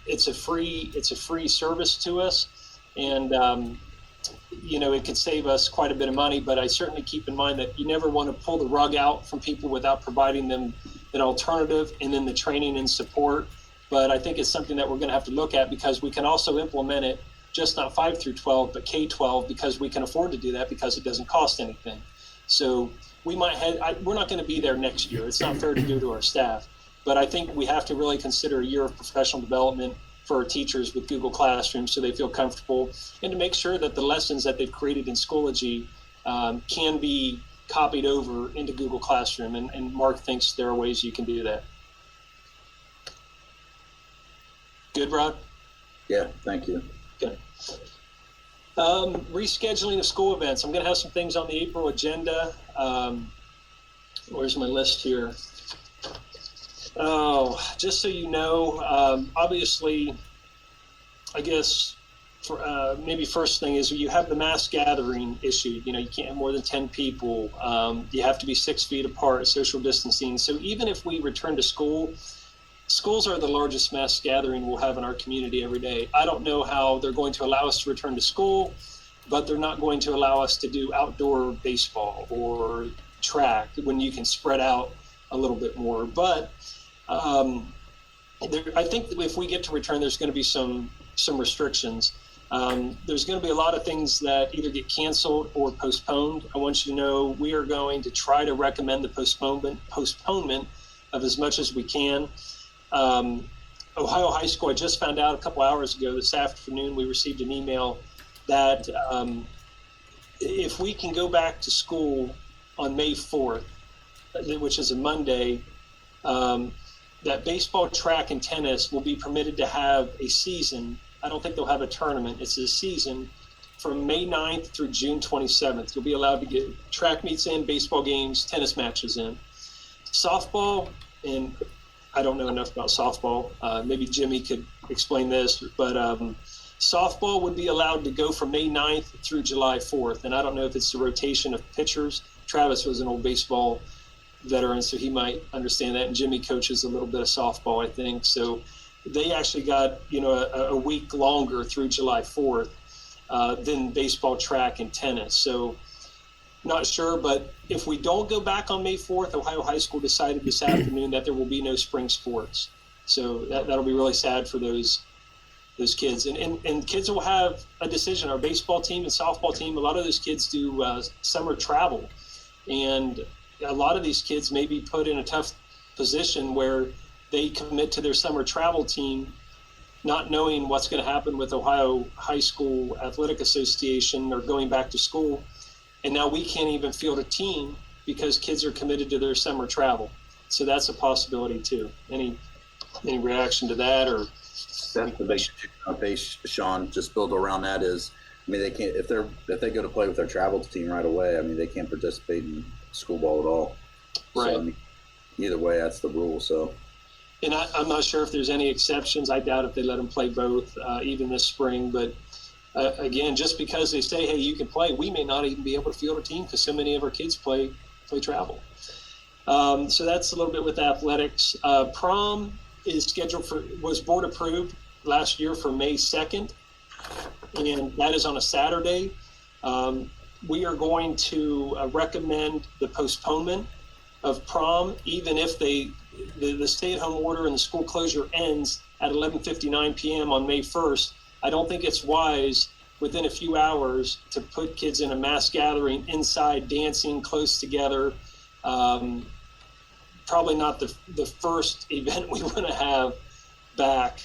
it's a free service to us. And, it could save us quite a bit of money, but I certainly keep in mind that you never want to pull the rug out from people without providing them an alternative and then the training and support. But I think it's something that we're going to have to look at because we can also implement it just not 5 through 12, but K-12, because we can afford to do that because it doesn't cost anything. So we're not going to be there next year. It's not fair to do to our staff. But I think we have to really consider a year of professional development for our teachers with Google Classroom so they feel comfortable, and to make sure that the lessons that they've created in Schoology can be copied over into Google Classroom. And Mark thinks there are ways you can do that. Good, Rod? Yeah, thank you. Rescheduling of school events. I'm going to have some things on the April agenda. Where's my list here? Oh, just so you know, obviously, I guess for maybe first thing is you have the mass gathering issue. You know, you can't have more than 10 people. You have to be 6 feet apart, social distancing. So even if we return to school, schools are the largest mass gathering we'll have in our community every day. I don't know how they're going to allow us to return to school, but they're not going to allow us to do outdoor baseball or track when you can spread out a little bit more. But I think that if we get to return, there's going to be some restrictions. There's going to be a lot of things that either get canceled or postponed. I want you to know we are going to try to recommend the postponement of as much as we can. Ohio High School, I just found out a couple hours ago this afternoon, we received an email that if we can go back to school on May 4th, which is a Monday, that baseball, track, and tennis will be permitted to have a season. I don't think they'll have a tournament. It's a season from May 9th through June 27th. You'll be allowed to get track meets in, baseball games, tennis matches in. Softball, and I don't know enough about softball. Maybe Jimmy could explain this, but softball would be allowed to go from May 9th through July 4th. And I don't know if it's the rotation of pitchers. Travis was an old baseball veteran, so he might understand that. And Jimmy coaches a little bit of softball, I think. So they actually got, a week longer through July 4th than baseball, track, and tennis. So not sure, but if we don't go back on May 4th, Ohio High School decided this afternoon that there will be no spring sports. So that'll be really sad for those kids. And kids will have a decision. Our baseball team and softball team, a lot of those kids do summer travel. And a lot of these kids may be put in a tough position where they commit to their summer travel team, not knowing what's going to happen with Ohio High School Athletic Association or going back to school. And now we can't even field a team because kids are committed to their summer travel. So that's a possibility too. Any reaction to that? Or That's the big base, Sean, just build around that is, they can't, if they go to play with their travel team right away, they can't participate in school ball at all. Right. So, either way, that's the rule. So. And I'm not sure if there's any exceptions. I doubt if they let them play both, even this spring. But again, just because they say, hey, you can play, we may not even be able to field a team because so many of our kids play travel. So that's a little bit with athletics. Prom is was board approved last year for May 2nd, and that is on a Saturday. We are going to recommend the postponement of prom, even if the stay-at-home order and the school closure ends at 11:59 p.m. on May 1st. I don't think it's wise within a few hours to put kids in a mass gathering inside, dancing close together. Probably not the first event we want to have back.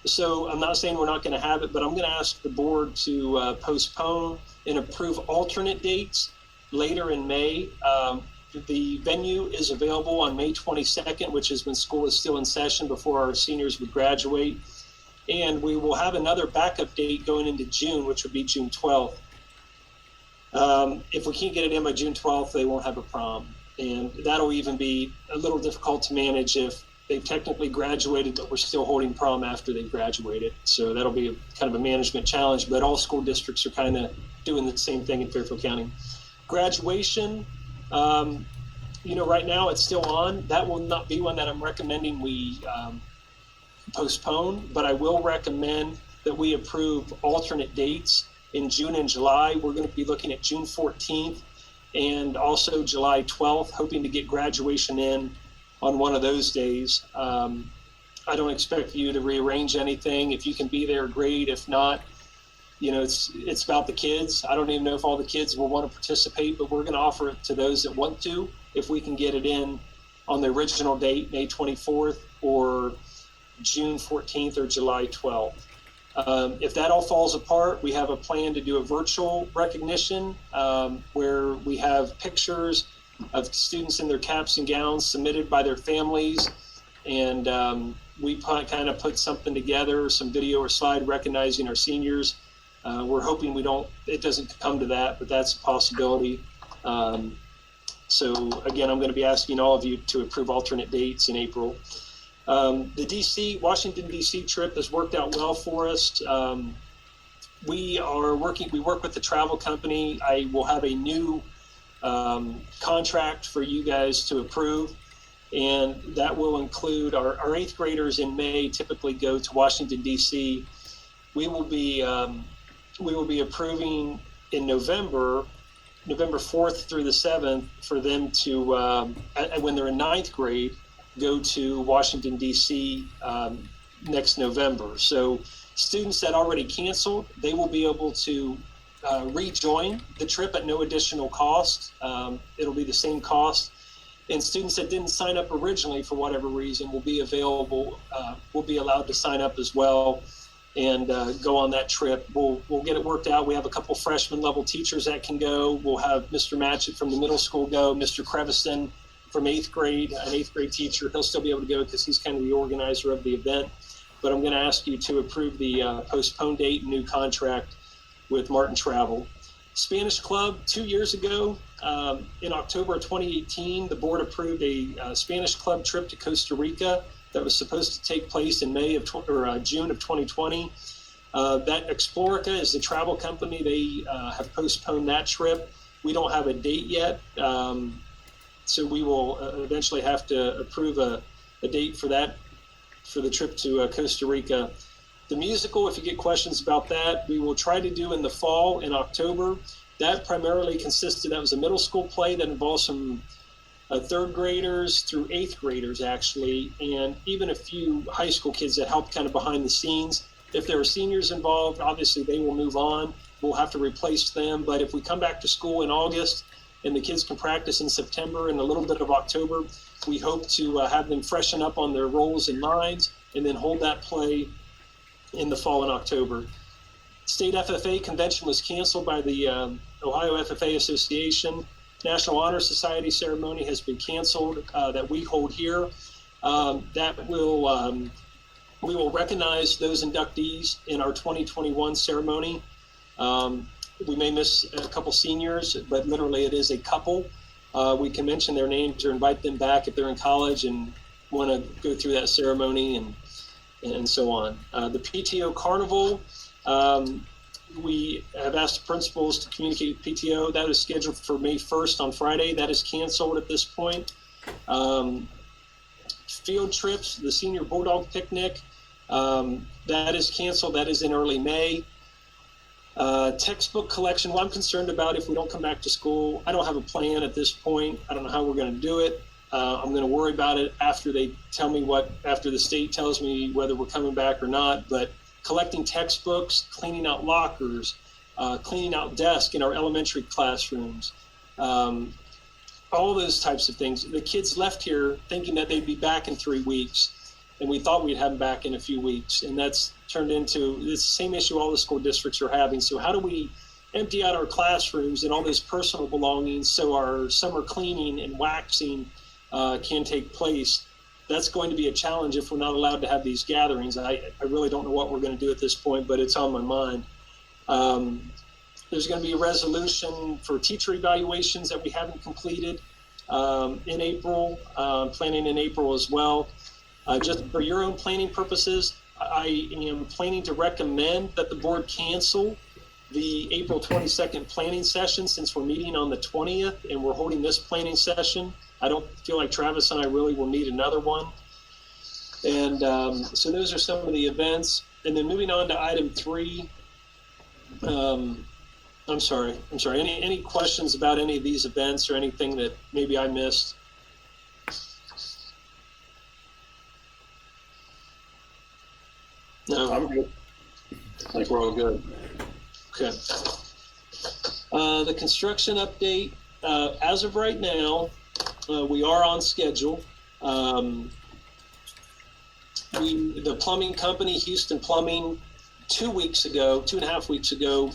So I'm not saying we're not going to have it, but I'm going to ask the board to postpone and approve alternate dates later in May. The venue is available on May 22nd, which is when school is still in session before our seniors would graduate. And we will have another backup date going into June, which would be June 12th. If we can't get it in by June 12th, they won't have a prom. And that'll even be a little difficult to manage if they've technically graduated, but we're still holding prom after they graduated. So that'll be kind of a management challenge, but all school districts are kind of doing the same thing in Fairfield County. Graduation, right now it's still on. That will not be one that I'm recommending we postpone, but I will recommend that we approve alternate dates in June and July. We're going to be looking at June 14th and also July 12th, hoping to get graduation in on one of those days. I don't expect you to rearrange anything. If you can be there, great. If not, it's about the kids. I don't even know if all the kids will want to participate, but we're going to offer it to those that want to, if we can get it in on the original date, May 24th or June 14th or July 12th. If that all falls apart, we have a plan to do a virtual recognition where we have pictures of students in their caps and gowns submitted by their families and we kind of put something together, some video or slide recognizing our seniors. We're hoping it doesn't come to that, but that's a possibility. So again, I'm going to be asking all of you to approve alternate dates in April. The Washington, D.C. trip has worked out well for us. We work with the travel company. I will have a new contract for you guys to approve, and that will include our eighth graders in May typically go to Washington, D.C. We will be approving in November 4th through the 7th for them to, when they're in ninth grade, go to Washington, D.C. Next November. So students that already canceled, they will be able to rejoin the trip at no additional cost. It'll be the same cost. And students that didn't sign up originally for whatever reason will be allowed to sign up as well and go on that trip. We'll get it worked out. We have a couple freshman level teachers that can go. We'll have Mr. Matchett from the middle school go, Mr. Crevison from eighth grade, an eighth grade teacher. He'll still be able to go because he's kind of the organizer of the event. But I'm going to ask you to approve the postponed date and new contract with Martin Travel. Spanish Club, 2 years ago, in October of 2018, the board approved a Spanish Club trip to Costa Rica that was supposed to take place in June of 2020. That Explorica is the travel company. They have postponed that trip. We don't have a date yet, so we will eventually have to approve a date for that, for the trip to Costa Rica. The musical, if you get questions about that, we will try to do in the fall in October. That primarily that was a middle school play that involves some third graders through eighth graders, actually, and even a few high school kids that helped kind of behind the scenes. If there are seniors involved, obviously they will move on. We'll have to replace them. But if we come back to school in August and the kids can practice in September and a little bit of October, we hope to have them freshen up on their roles and lines and then hold that play in the fall in October. State FFA convention was canceled by the Ohio FFA Association. National Honor Society ceremony has been canceled that we hold here. We will recognize those inductees in our 2021 ceremony. We may miss a couple seniors, but literally it is a couple. We can mention their names or invite them back if they're in college and want to go through that ceremony and so on. The PTO Carnival, we have asked the principals to communicate with PTO. That is scheduled for May 1st on Friday. That is canceled at this point. Field trips, the Senior Bulldog Picnic, that is canceled. That is in early May. Textbook collection, well, I'm concerned about if we don't come back to school. I don't have a plan at this point. I don't know how we're going to do it. I'm going to worry about it after they tell me after the state tells me whether we're coming back or not. But collecting textbooks, cleaning out lockers, cleaning out desks in our elementary classrooms, all those types of things. The kids left here thinking that they'd be back in 3 weeks, and we thought we'd have them back in a few weeks, and that's turned into the same issue all the school districts are having. So how do we empty out our classrooms and all those personal belongings so our summer cleaning and waxing can take place? That's going to be a challenge if we're not allowed to have these gatherings. I really don't know what we're going to do at this point, but it's on my mind. There's going to be a resolution for teacher evaluations that we haven't completed in April, planning in April as well. Just for your own planning purposes, I am planning to recommend that the board cancel the April 22nd planning session since we're meeting on the 20th and we're holding this planning session. I don't feel like Travis and I really will need another one. And so those are some of the events. And then moving on to item 3. I'm sorry. Any questions about any of these events or anything that maybe I missed? No. I'm good. I think we're all good. Okay. The construction update, as of right now, we are on schedule. The plumbing company, Houston Plumbing, 2.5 weeks ago,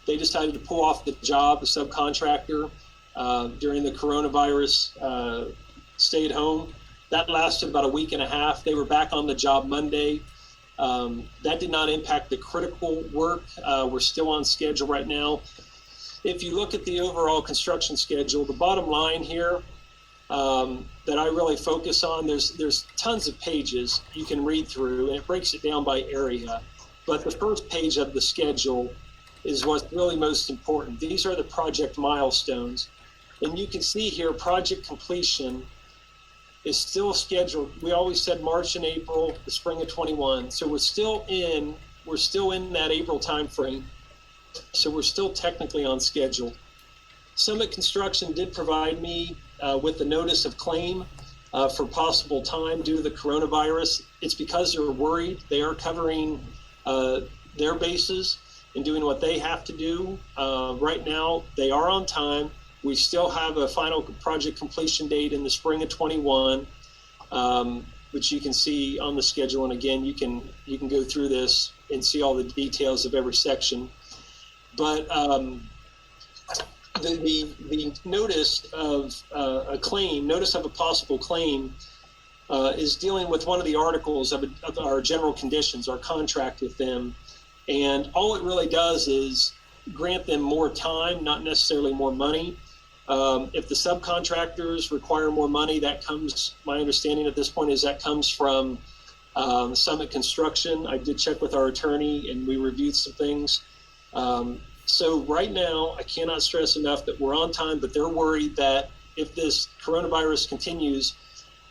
they decided to pull off the job, the subcontractor, during the coronavirus stay at home. That lasted about a week and a half. They were back on the job Monday. That did not impact the critical work. We're still on schedule right now. If you look at the overall construction schedule, the bottom line here that I really focus on, there's tons of pages you can read through, and it breaks it down by area. But the first page of the schedule is what's really most important. These are the project milestones. And you can see here, project completion is still scheduled. We always said March and April, the spring of 21. So we're still in that April timeframe. So we're still technically on schedule. Summit Construction did provide me with the notice of claim for possible time due to the coronavirus. It's because they're worried. They are covering their bases and doing what they have to do. Right now, they are on time. We still have a final project completion date in the spring of 21, which you can see on the schedule. And again, you can go through this and see all the details of every section. But the notice of a claim, notice of a possible claim, is dealing with one of the articles of our general conditions, our contract with them. And all it really does is grant them more time, not necessarily more money. If the subcontractors require more money, that comes, my understanding at this point is that comes from Summit Construction. I did check with our attorney and we reviewed some things. So right now, I cannot stress enough that we're on time, but they're worried that if this coronavirus continues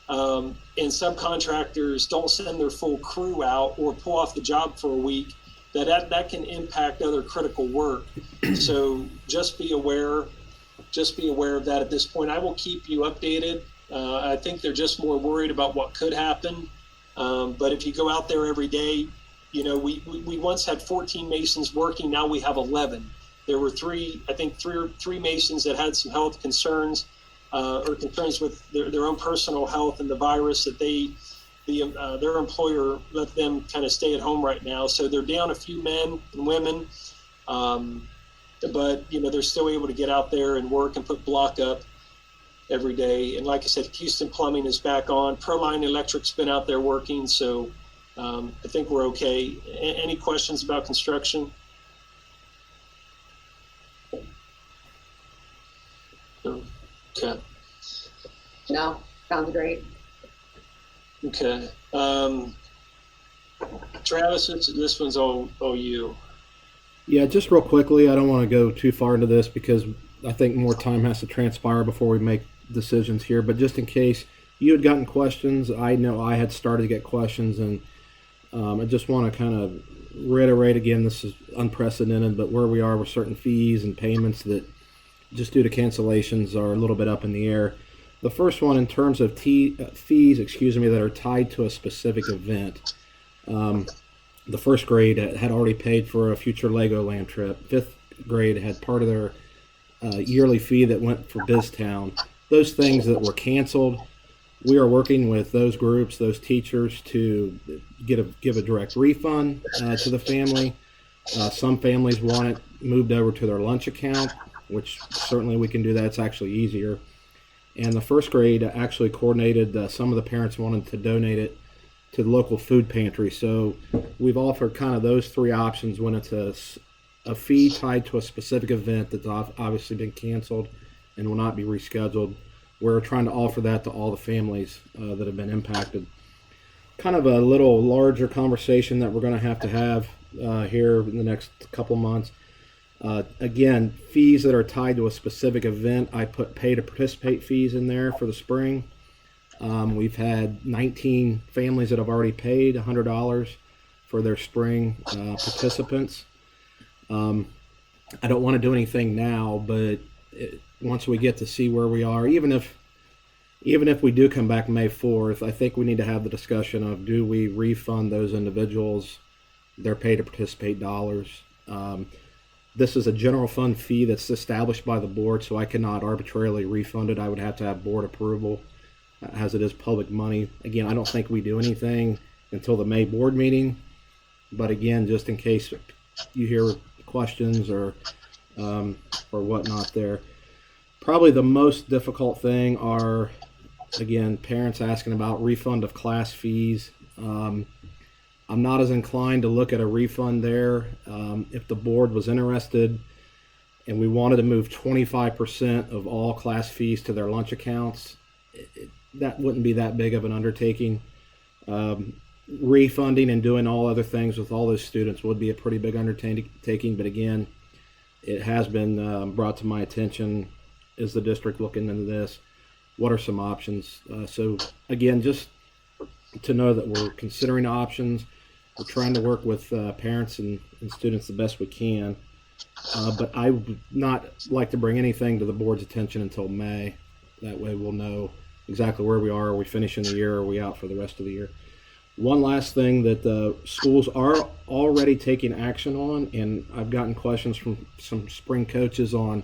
and subcontractors don't send their full crew out or pull off the job for a week, that can impact other critical work. So just be aware of that at this point. I will keep you updated. I think they're just more worried about what could happen. But if you go out there every day, we once had 14 masons working. Now we have 11. There were three masons that had some health concerns or concerns with their own personal health and the virus that their employer let them kind of stay at home right now. So they're down a few men and women. But they're still able to get out there and work and put block up every day. And like I said, Houston Plumbing is back on. Proline Electric's been out there working, so I think we're okay. Any questions about construction? Okay. No, sounds great. Okay. Travis, this one's all you. Yeah, just real quickly, I don't want to go too far into this because I think more time has to transpire before we make decisions here. But just in case you had gotten questions, I know I had started to get questions, and I just want to kind of reiterate again, this is unprecedented, but where we are with certain fees and payments that just due to cancellations are a little bit up in the air. The first one, in terms of fees, that are tied to a specific event. The first grade had already paid for a future Legoland trip. Fifth grade had part of their yearly fee that went for BizTown. Those things that were canceled, we are working with those groups, those teachers, to give a direct refund to the family. Some families want it moved over to their lunch account, which certainly we can do that. It's actually easier. And the first grade actually coordinated, some of the parents wanted to donate it to the local food pantry. So we've offered kind of those three options when it's a fee tied to a specific event that's obviously been canceled and will not be rescheduled. We're trying to offer that to all the families that have been impacted. Kind of a little larger conversation that we're going to have here in the next couple months. Again, fees that are tied to a specific event, I put pay to participate fees in there for the spring. We've had 19 families that have already paid $100 for their spring participants. I don't want to do anything now, but once we get to see where we are, even if we do come back May 4th, I think we need to have the discussion of, do we refund those individuals their pay to participate dollars? This is a general fund fee that's established by the board, so I cannot arbitrarily refund it. I would have to have board approval, as it is public money. Again, I don't think we do anything until the May board meeting, but again, just in case you hear questions or whatnot there. Probably the most difficult thing are again, parents asking about refund of class fees. I'm not as inclined to look at a refund there. If the board was interested and we wanted to move 25% of all class fees to their lunch accounts, that wouldn't be that big of an undertaking. Refunding and doing all other things with all those students would be a pretty big undertaking. But again, it has been brought to my attention. Is the district looking into this? What are some options? So again, just to know that we're considering options. We're trying to work with parents and students the best we can. But I would not like to bring anything to the board's attention until May. That way we'll know exactly where we are. Are we finishing the year? Are we out for the rest of the year? One last thing that the schools are already taking action on, and I've gotten questions from some spring coaches on,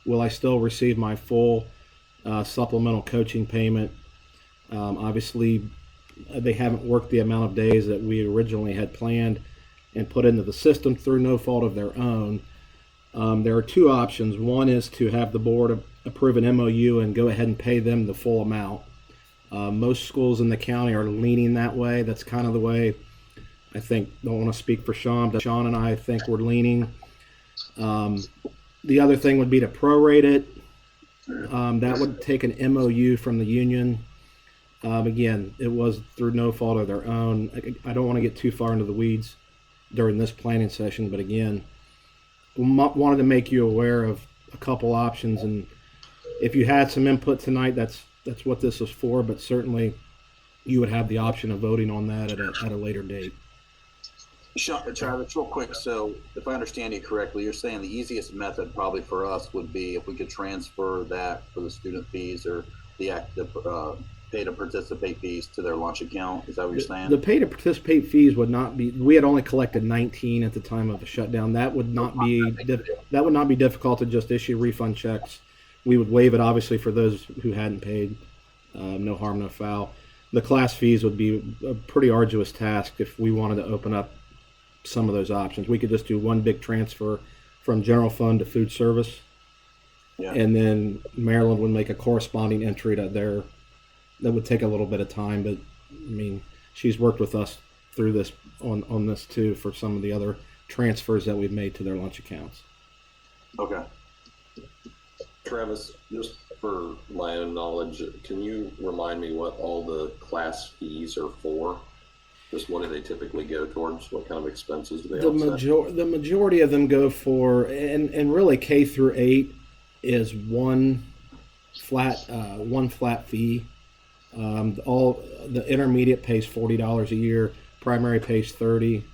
will I still receive my full supplemental coaching payment? Obviously, they haven't worked the amount of days that we originally had planned and put into the system through no fault of their own. There are two options. One is to have the board approve an MOU and go ahead and pay them the full amount. Most schools in the county are leaning that way. That's kind of the way, I think, don't want to speak for Sean, but Sean and I think we're leaning. The other thing would be to prorate it. That would take an MOU from the union. Again, it was through no fault of their own. I don't want to get too far into the weeds during this planning session, but again, wanted to make you aware of a couple options. And if you had some input tonight, that's what this is for. But certainly, you would have the option of voting on that at a later date. Travis, real quick. So if I understand you correctly, you're saying the easiest method probably for us would be if we could transfer that for the student fees or the pay to participate fees to their lunch account. Is that what you're saying? The pay to participate fees would not be. We had only collected 19 at the time of the shutdown. That would not be. That would not be difficult to just issue refund checks. We would waive it obviously for those who hadn't paid. No harm, no foul. The class fees would be a pretty arduous task if we wanted to open up some of those options. We could just do one big transfer from general fund to food service, and then Maryland would make a corresponding entry to their. That would take a little bit of time, but I mean, she's worked with us through this on this too for some of the other transfers that we've made to their lunch accounts. Okay. Travis, just for my own knowledge, can you remind me what all the class fees are for? Just what do they typically go towards? What kind of expenses do they offset? The majority of them go for, and really K through 8 is one flat fee. All the intermediate pays $40 a year. Primary pays $30.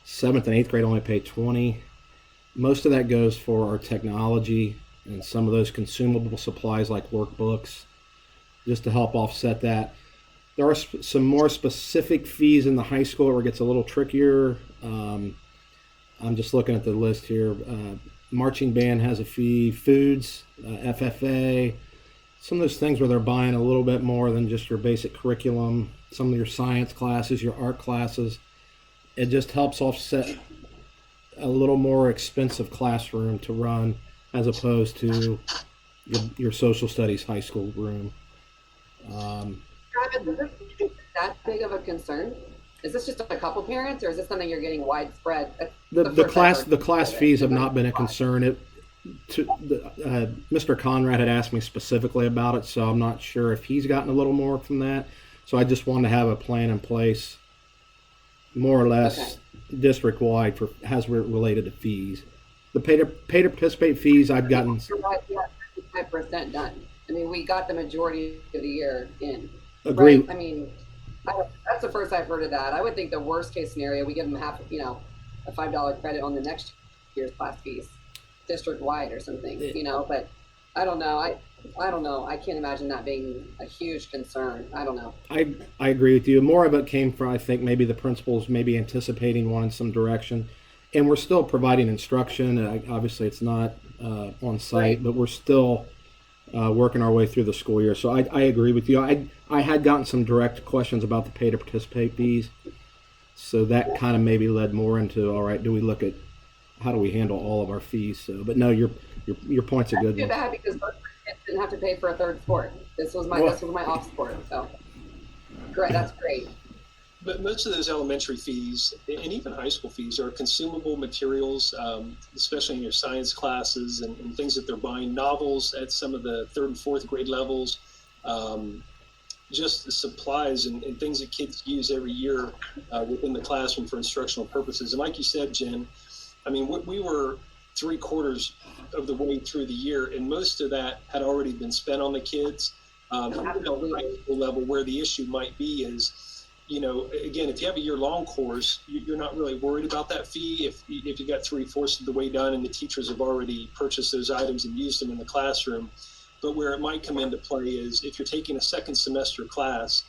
7th and 8th grade only pay $20. Most of that goes for our technology and some of those consumable supplies like workbooks, just to help offset that. There are some more specific fees in the high school where it gets a little trickier. I'm just looking at the list here. Marching band has a fee. Foods, FFA. Some of those things where they're buying a little bit more than just your basic curriculum, some of your science classes, your art classes. It just helps offset a little more expensive classroom to run as opposed to your social studies high school room. Travis, is this that big of a concern? Is this just a couple parents, or is this something you're getting widespread? The class fees have not been a concern. Mr. Conrad had asked me specifically about it, so I'm not sure if he's gotten a little more from that. So I just wanted to have a plan in place, more or less district-wide for as related to fees. The pay to participate fees I've gotten. You're right, we have 55% done. I mean, we got the majority of the year in. Agree. Right? I mean, that's the first I've heard of that. I would think the worst case scenario, we give them half, a $5 credit on the next year's class fees, district-wide or something, but I don't know. I don't know. I can't imagine that being a huge concern. I don't know. I agree with you. More of it came from, I think, maybe the principals maybe anticipating one in some direction. And we're still providing instruction. Obviously, it's not on site, right, but we're still working our way through the school year. So I agree with you. I had gotten some direct questions about the pay to participate fees. So that kind of maybe led more into, all right, do we look at how do we handle all of our fees? So, but no, your point's a good one. Too bad because most kids didn't have to pay for a third sport. This was my off sport. So great, that's great. But most of those elementary fees and even high school fees are consumable materials, especially in your science classes and things that they're buying, novels at some of the 3rd and 4th grade levels, just the supplies and things that kids use every year within the classroom for instructional purposes. And like you said, Jen, I mean, we were 3/4 of the way through the year, and most of that had already been spent on the kids. At the high school level, where the issue might be is, you know, again, if you have a year-long course, you're not really worried about that fee. If you got 3/4 of the way done and the teachers have already purchased those items and used them in the classroom. But where it might come into play is if you're taking a second semester class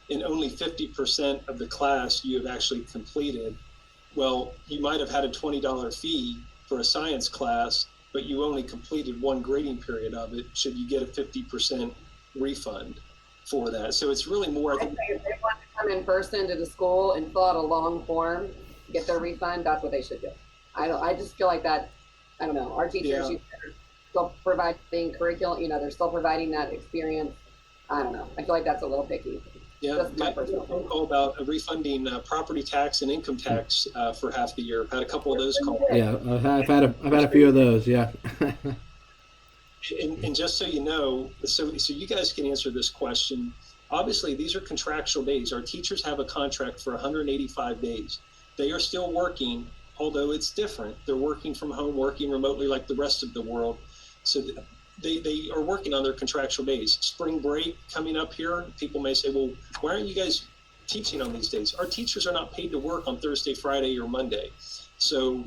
and only 50% of the class you have actually completed, well, you might have had a $20 fee for a science class, but you only completed one grading period of it. Should you get a 50% refund for that? So it's really more, I think, if they want to come in person to the school and fill out a long form, get their refund, that's what they should do. I just feel like that, I don't know, our teachers are still providing curriculum, you know, they're still providing that experience. I don't know. I feel like that's a little picky. yeah, That's my I had personal a phone call about refunding property tax and income tax for half the year. I've had a couple of those calls. Yeah, I've had a few of those. Yeah. And just so you know, so you guys can answer this question. Obviously, these are contractual days. Our teachers have a contract for 185 days. They are still working, although it's different. They're working from home, working remotely like the rest of the world. So they are working on their contractual days. Spring break coming up here, people may say, well, why aren't you guys teaching on these days? Our teachers are not paid to work on Thursday, Friday, or Monday. So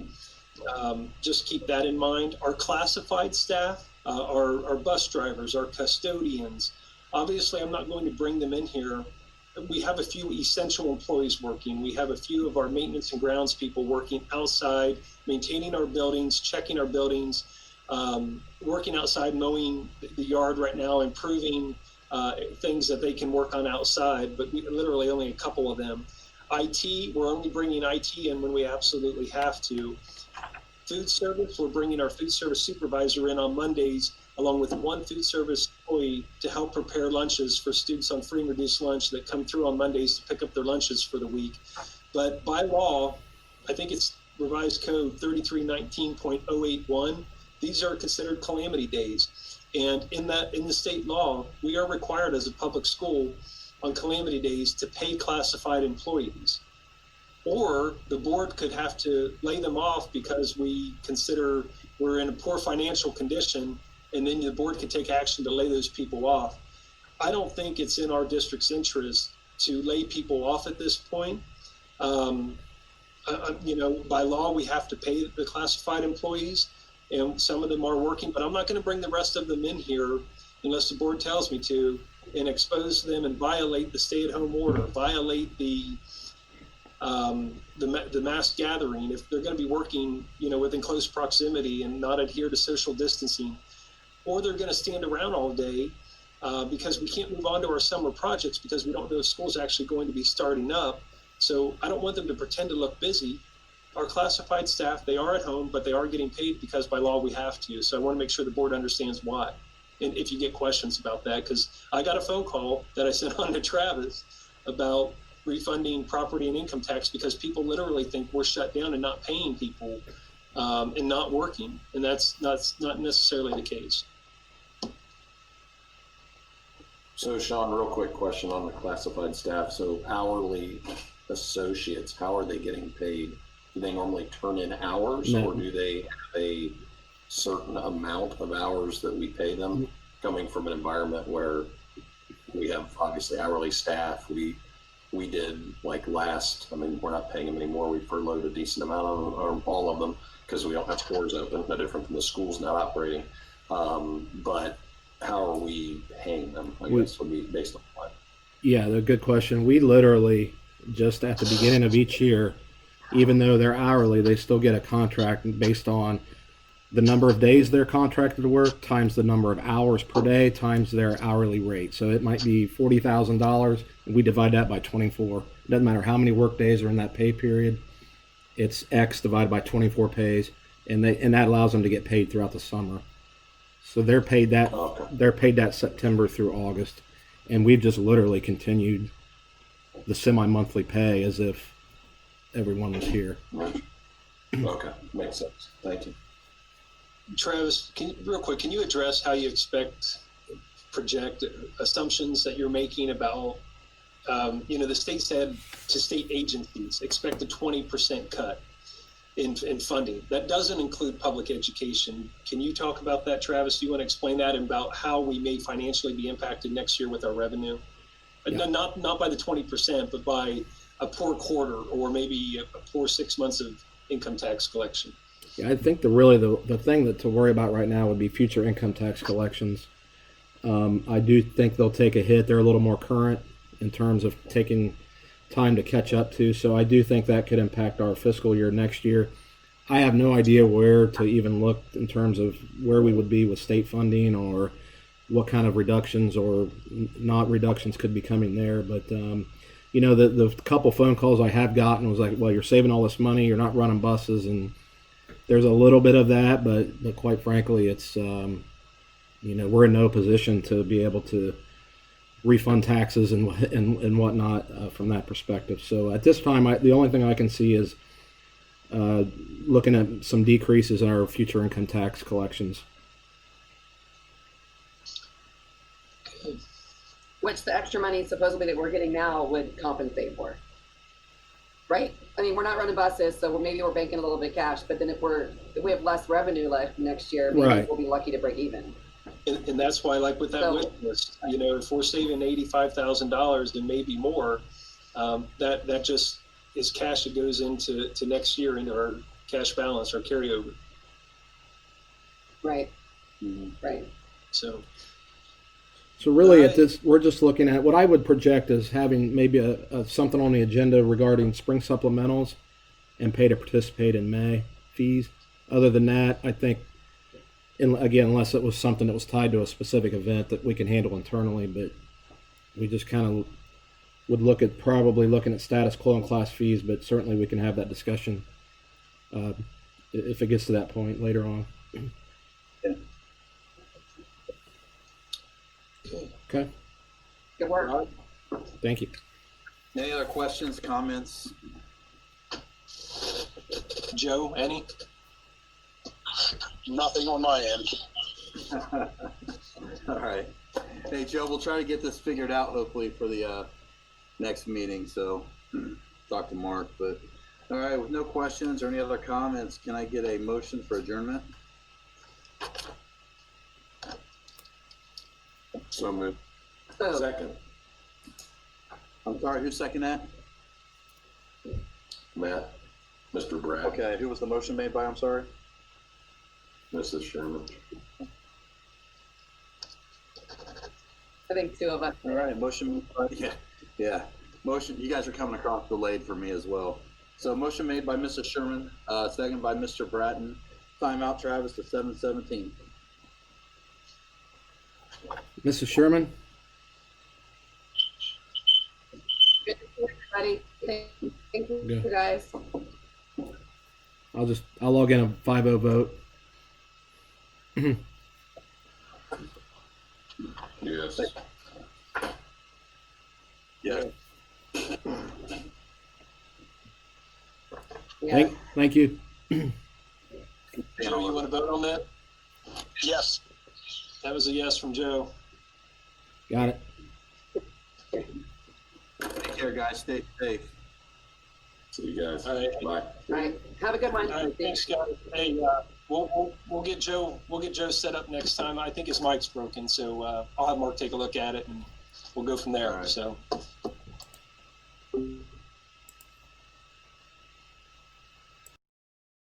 just keep that in mind. Our classified staff, our bus drivers, our custodians, obviously I'm not going to bring them in here. We have a few essential employees working. We have a few of our maintenance and grounds people working outside, maintaining our buildings, checking our buildings, working outside, mowing the yard right now, improving things that they can work on outside, but we literally only a couple of them. IT, we're only bringing IT in when we absolutely have to. Food service, we're bringing our food service supervisor in on Mondays, along with one food service employee to help prepare lunches for students on free and reduced lunch that come through on Mondays to pick up their lunches for the week. But by law, I think it's revised code 3319.081. These are considered calamity days. And in the state law, we are required as a public school on calamity days to pay classified employees. Or the board could have to lay them off because we consider we're in a poor financial condition, and then the board could take action to lay those people off. I don't think it's in our district's interest to lay people off at this point. You know, by law, we have to pay the classified employees, and some of them are working, but I'm not going to bring the rest of them in here unless the board tells me to, and expose them and violate the stay-at-home order, violate the mass gathering. If they're going to be working, you know, within close proximity and not adhere to social distancing, or they're going to stand around all day because we can't move on to our summer projects because we don't know if school's actually going to be starting up. So I don't want them to pretend to look busy. Our classified staff, they are at home, but they are getting paid because by law we have to. So I want to make sure the board understands why. And if you get questions about that, because I got a phone call that I sent on to Travis about refunding property and income tax because people literally think we're shut down and not paying people and not working. And that's not necessarily the case. So Sean, real quick question on the classified staff. So hourly associates, how are they getting paid? Do they normally turn in hours, No. or do they have a certain amount of hours that we pay them? Coming from an environment where we have obviously hourly staff, we did like I mean, we're not paying them anymore. We furloughed a decent amount of them, or all of them, because we don't have stores open, no different from the schools not operating. But how are we paying them? I guess would be based on what? Yeah, a good question. We literally, just at the beginning of each year, even though they're hourly, they still get a contract based on the number of days they're contracted to work times the number of hours per day times their hourly rate. So it might be $40,000, and we divide that by 24. It doesn't matter how many work days are in that pay period. It's X divided by 24 pays, and that allows them to get paid throughout the summer. So they're paid that Okay. September through August, and we've just literally continued the semi-monthly pay as if everyone was here. Okay, makes sense. Thank you. Travis, real quick, can you address how you project assumptions that you're making about, the state said to state agencies, expect a 20% cut in funding. That doesn't include public education. Can you talk about that, Travis? Do you want to explain that and about how we may financially be impacted next year with our revenue? Yeah. Not by the 20%, but by a poor quarter or maybe a poor 6 months of income tax collection. Yeah, I think the thing to worry about right now would be future income tax collections. I do think they'll take a hit. They're a little more current in terms of taking time to catch up to. So I do think that could impact our fiscal year next year. I have no idea where to even look in terms of where we would be with state funding or what kind of reductions or not reductions could be coming there. But, the couple phone calls I have gotten was like, well, you're saving all this money. You're not running buses. And there's a little bit of that, but quite frankly, it's, we're in no position to be able to refund taxes and whatnot from that perspective. So at this time, the only thing I can see is looking at some decreases in our future income tax collections. Which the extra money supposedly that we're getting now would compensate for. Right? I mean, we're not running buses, so maybe we're banking a little bit of cash, but then if we have less revenue left next year, maybe Right. we'll be lucky to break even. And that's why, like with that So- wait list, if we're saving $85,000 and maybe more, that just is cash that goes into next year into our cash balance, our carryover. Right. Mhm. Right. So So really, Right. at this, we're just looking at what I would project as having maybe something on the agenda regarding spring supplementals and pay to participate in May fees. Other than that, I think, again, unless it was something that was tied to a specific event that we can handle internally, but we just kind of would probably looking at status quo and class fees, but certainly we can have that discussion if it gets to that point later on. Okay, Good work. All right. thank you. Any other questions, comments? Joe, any? Nothing on my end. All right. Hey, Joe, we'll try to get this figured out hopefully for the next meeting. So talk to Mark. But all right, with no questions or any other comments, can I get a motion for adjournment? So moved. So, Second, I'm sorry, who's second that? Matt, Mr. Brad, Okay, who was the motion made by? I'm sorry. Mrs. Sherman. I think two of us. All right, motion. Yeah. Motion. You guys are coming across delayed for me as well. So motion made by Mrs. Sherman, second by Mr. Bratton. Timeout, Travis, to 7:17. Mrs. Sherman? Good to see everybody. Thank you, Yeah. guys. I'll log in a 5-0 vote. Yes. Yeah. Yeah. Thank you. Joe, you want to vote on that? Yes. That was a yes from Joe. Got it. Take care, guys. Stay safe. See you guys. All right. Bye. All right. Have a good one. All right, thanks, guys. Hey, we'll get Joe set up next time. I think his mic's broken, so I'll have Mark take a look at it and we'll go from there. All right. So